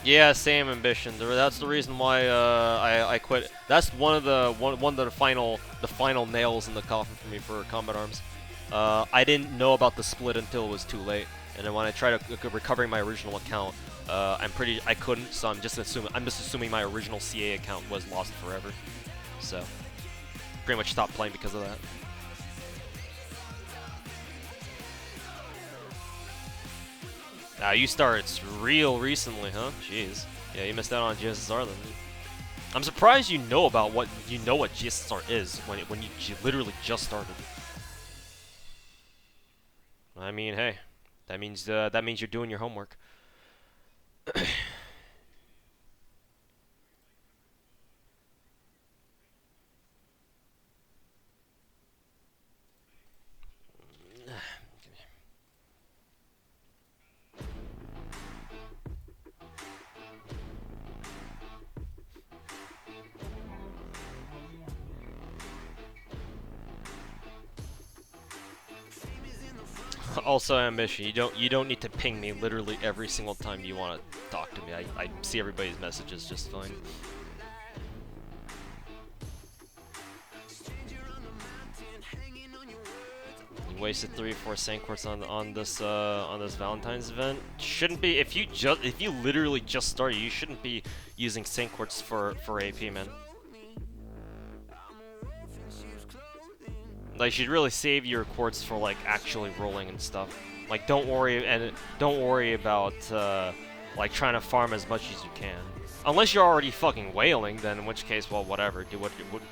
Yeah, same Ambition. That's the reason why I quit. That's one of the final nails in the coffin for me for Combat Arms. I didn't know about the split until it was too late, and then when I tried recovering my original account, I couldn't. So I'm just assuming my original CA account was lost forever. So pretty much stopped playing because of that. You started real recently, huh? Jeez. Yeah, you missed out on GSSR then. I'm surprised you know what GSSR is when you literally just started. I mean, hey, that means you're doing your homework. Also, ambition. You don't need to ping me literally every single time you want to talk to me. I see everybody's messages just fine. You wasted 3 or 4 sand quartz on this Valentine's event. Shouldn't be if you literally just started. You shouldn't be using sand quartz for AP, man. Like, you should really save your quartz for like actually rolling and stuff. Like, don't worry about like trying to farm as much as you can. Unless you're already fucking whaling, then in which case, well, whatever. Do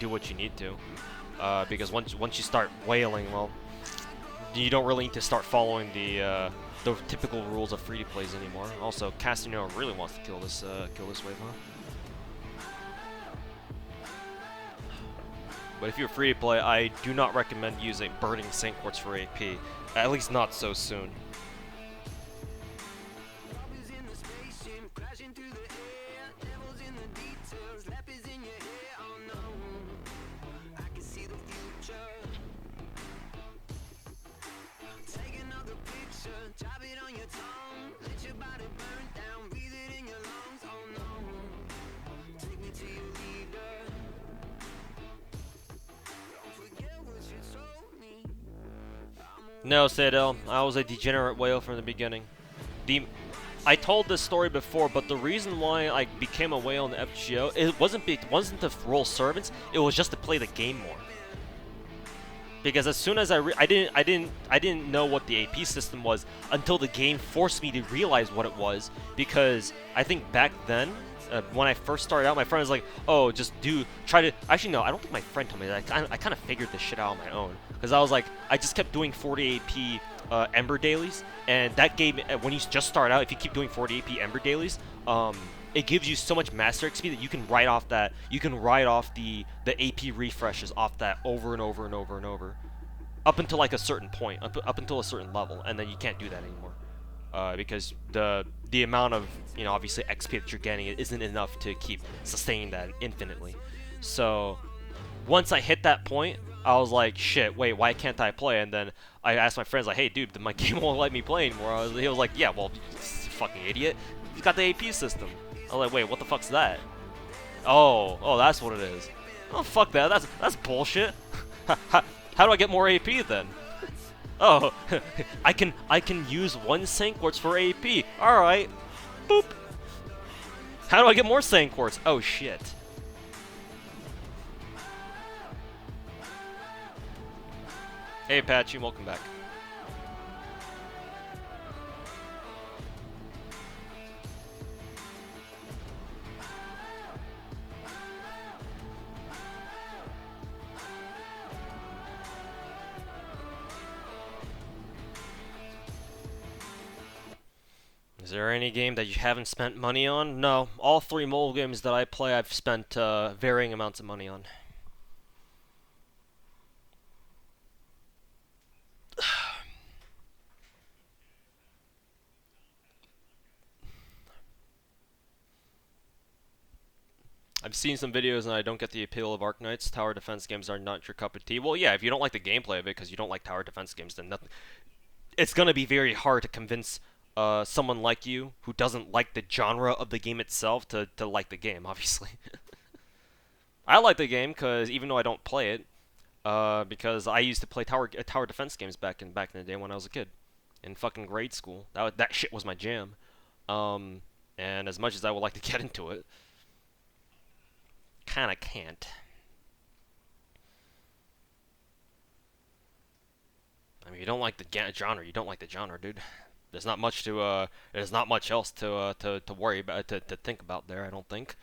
what you need to. Because once you start whaling, well, you don't really need to start following the typical rules of free-to-plays anymore. Also, Castino really wants to kill this wave, huh? But if you're free to play, I do not recommend using burning Saint Quartz for AP. At least not so soon. No, Sadell, I was a degenerate whale from the beginning. I told this story before, but the reason why I became a whale in the FGO, it wasn't to roll servants, it was just to play the game more. Because as soon as I didn't know what the AP system was until the game forced me to realize what it was. Because I think back then, when I first started out, my friend was like, "Oh, just try to." Actually, no, I don't think my friend told me that. I kind of figured this shit out on my own. Because I was like, I just kept doing 40 AP Ember dailies, and that game, when you just start out, if you keep doing 40 AP Ember dailies, it gives you so much master XP that you can write off the AP refreshes off that over and over and over and over, up until like a certain point, up until a certain level, and then you can't do that anymore. Because the amount of, obviously XP that you're getting isn't enough to keep sustaining that infinitely. So once I hit that point, I was like, shit, wait, why can't I play? And then I asked my friends, like, hey, dude, my game won't let me play anymore. He was like, yeah, well, you fucking idiot. He's got the AP system. I was like, wait, what the fuck's that? Oh, that's what it is. Oh, fuck that. That's bullshit. How do I get more AP then? Oh, I can use 1 Saint Quartz for AP. All right. Boop. How do I get more Saint Quartz? Oh shit. Hey Apache, welcome back. Is there any game that you haven't spent money on? No. All 3 mobile games that I play, I've spent varying amounts of money on. I've seen some videos and I don't get the appeal of Arknights. Tower defense games are not your cup of tea. Well, yeah, if you don't like the gameplay of it because you don't like tower defense games, then nothing. It's gonna be very hard to convince someone like you who doesn't like the genre of the game itself to like the game, obviously. I like the game because even though I don't play it, because I used to play tower defense games back in the day when I was a kid, in fucking grade school. That shit was my jam. And as much as I would like to get into it, kinda can't. I mean, you don't like the genre. You don't like the genre, dude. There's not much there's not much else to worry about, to think about there. I don't think.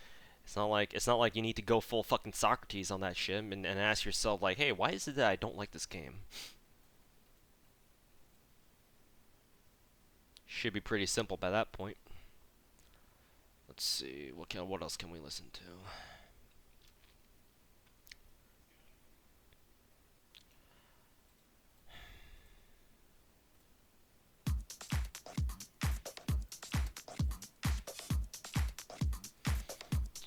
It's not like you need to go full fucking Socrates on that shit and ask yourself like, hey, why is it that I don't like this game? Should be pretty simple by that point. Let's see, what else can we listen to?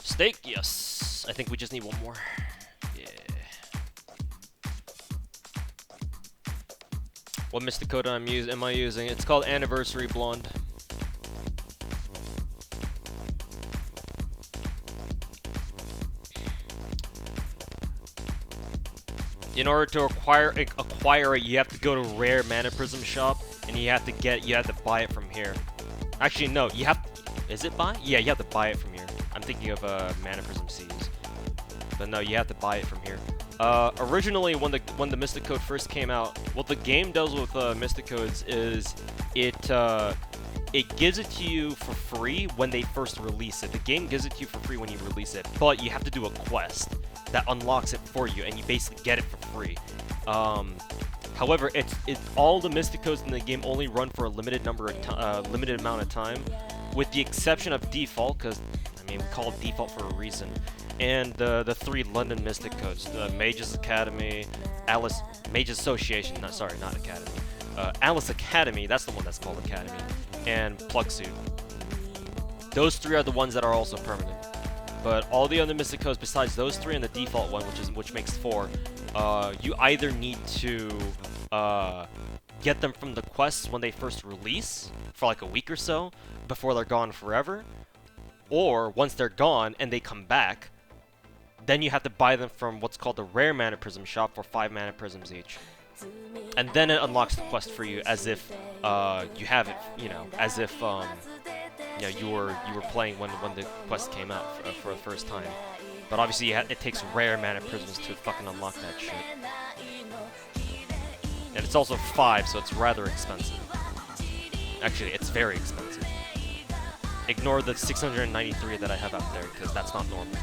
Steak, yes. I think we just need one more. Yeah. What Mystic Code am I using? It's called Anniversary Blonde. In order to acquire it, you have to go to Rare Mana Prism Shop, and you have to buy it from here. Actually, no, you have. Is it buy? Yeah, you have to buy it from here. I'm thinking of Mana Prism Seas, but no, you have to buy it from here. Originally, when the Mystic Code first came out, what the game does with Mystic Codes is it gives it to you for free when they first release it. The game gives it to you for free when you release it, but you have to do a quest that unlocks it for you, and you basically get it for free. However, all the Mystic Codes in the game only run for a limited limited amount of time, with the exception of Default, because I mean we call it Default for a reason. And the 3 London Mystic Codes, the Mages Academy, Mages Association, not Academy, Alice Academy, that's the one that's called Academy, and Plug Suit. Those 3 are the ones that are also permanent. But all the other Mystic Codes besides those 3 and the default one, which makes 4, you either need to get them from the quests when they first release for like a week or so before they're gone forever, or once they're gone and they come back, then you have to buy them from what's called the Rare Mana Prism Shop for 5 Mana Prisms each. And then it unlocks the quest for you as if you have it, as if you were playing when the quest came out for the first time. But obviously it takes Rare Mana Prisms to fucking unlock that shit. And it's also 5, so it's rather expensive. Actually, it's very expensive. Ignore the 693 that I have out there, because that's not normal.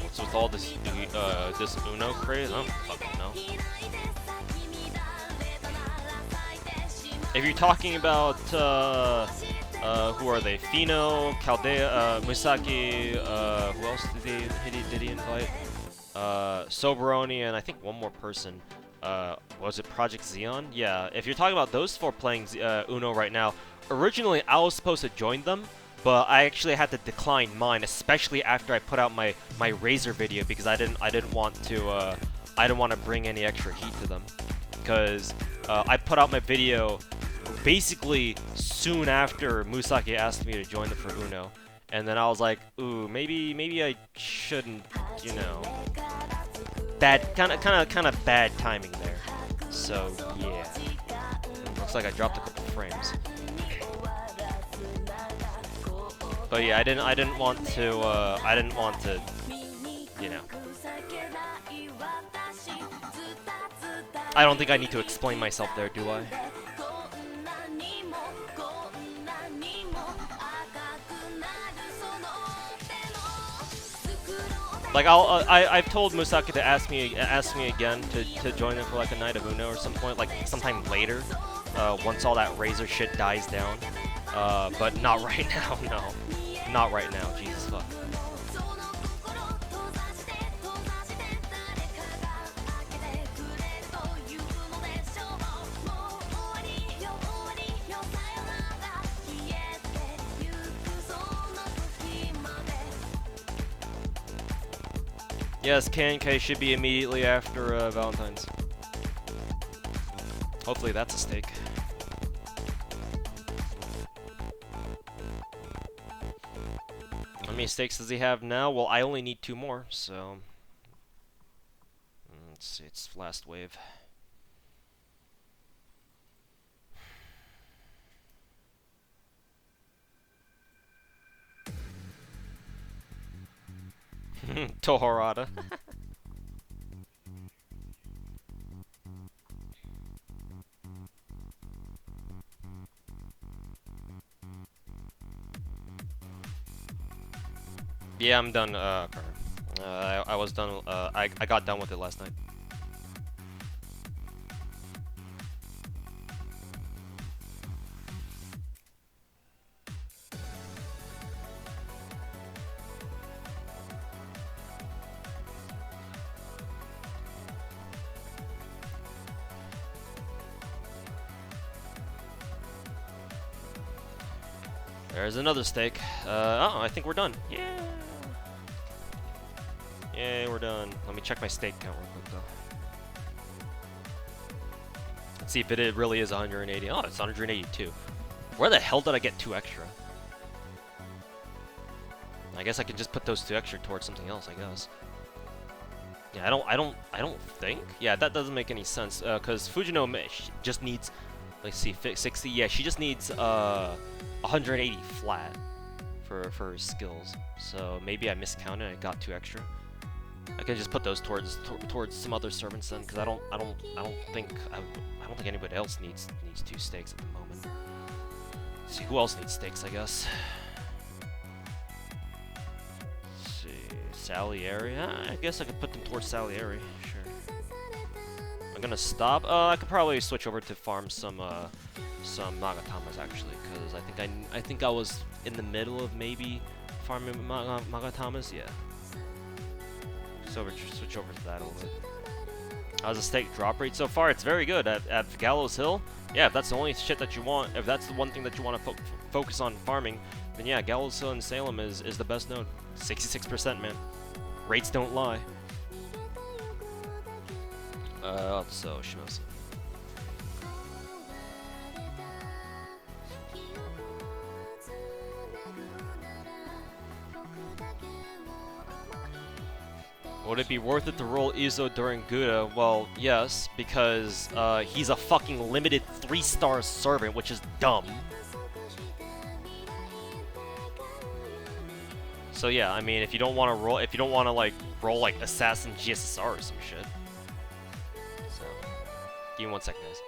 What's with all this Uno craze? I don't fucking know. If you're talking about, who are they? Fino, Caldea, Musaki, who else did he invite? Soberoni, and I think one more person. Was it Project Xeon? Yeah, if you're talking about those 4 playing Uno right now, originally I was supposed to join them, but I actually had to decline mine, especially after I put out my Razor video, because I didn't want to bring any extra heat to them, because I put out my video basically soon after Musaki asked me to join them for Uno, and then I was like, ooh, maybe I shouldn't, bad kind of bad timing there. So yeah, looks like I dropped a couple frames. But yeah, I didn't want to, I don't think I need to explain myself there, do I? Like I've told Musaki to ask me again to join them for like a night of Uno or some point, like sometime later, once all that Razor shit dies down. But not right now, no, not right now. Jesus fuck. Yes, KNK should be immediately after Valentine's. Hopefully that's a stake. How many stakes does he have now? Well, I only need 2 more, so... Let's see, it's last wave. Tohorada. Yeah, I'm done. I was done. I got done with it last night. There's another steak. Oh, I think we're done. Yeah. Yeah, we're done. Let me check my steak count real quick, though. Let's see if it really is 180. Oh, it's 182. Where the hell did I get 2 extra? I guess I can just put those 2 extra towards something else, I guess. Yeah, I don't think. Yeah, that doesn't make any sense. Cause Fujino just needs, let's see, 60. Yeah, she just needs 180 flat for her skills. So maybe I miscounted. I got 2 extra. I can just put those towards some other servants then, cause I don't think anybody else needs 2 steaks at the moment. Let's see who else needs steaks, I guess. Salieri? I guess I could put them towards Salieri. Sure. I'm gonna stop. I could probably switch over to farm some Magatamas actually, because I think I was in the middle of maybe farming Magatamas. Yeah. Switch over to that a little bit. How's the steak drop rate so far? It's very good at Gallows Hill. Yeah, if that's the only shit that you want, if that's the one thing that you want to focus on farming, then yeah, Gallows Hill and Salem is the best node. 66%, man. Rates don't lie. So Shimosa. Would it be worth it to roll Izo during Gouda? Well, yes, because he's a fucking limited 3-star servant, which is dumb. So yeah, I mean, if you don't want to like roll like Assassin GSSR or some shit. So, give me 1 second, guys.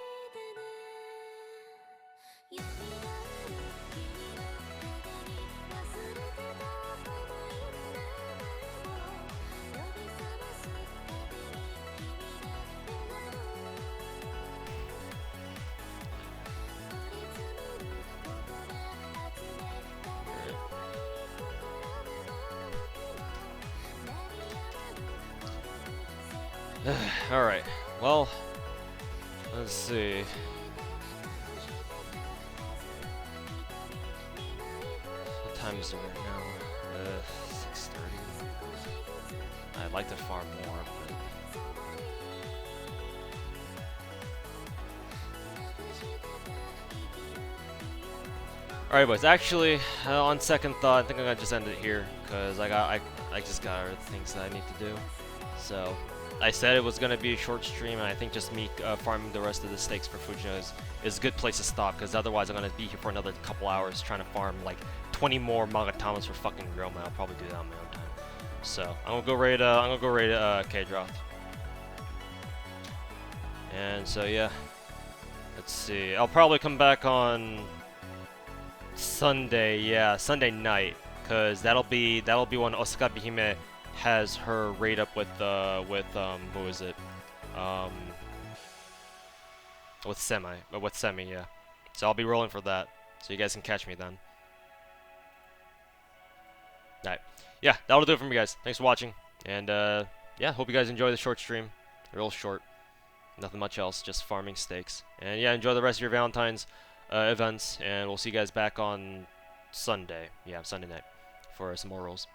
Alright, well, let's see. What time is it right now? 6:30. I'd like to farm more, but... Alright, boys, actually, on second thought, I think I'm gonna just end it here, because I just got other things that I need to do. So... I said it was going to be a short stream, and I think just me farming the rest of the steaks for Fujino is a good place to stop, because otherwise I'm going to be here for another couple hours trying to farm like 20 more Magatamas for fucking Roma. I'll probably do that on my own time. So I'm gonna go raid K-Droth. And so yeah, let's see. I'll probably come back on Sunday. Yeah, Sunday night, because that'll be when Osaka Bihime has her raid up with who is it? With Semi, yeah. So I'll be rolling for that. So you guys can catch me then. Alright. Yeah, that'll do it for me, guys. Thanks for watching. And yeah, hope you guys enjoy the short stream. Real short. Nothing much else, just farming steaks. And yeah, enjoy the rest of your Valentine's events, and we'll see you guys back on Sunday. Yeah, Sunday night for some more rolls.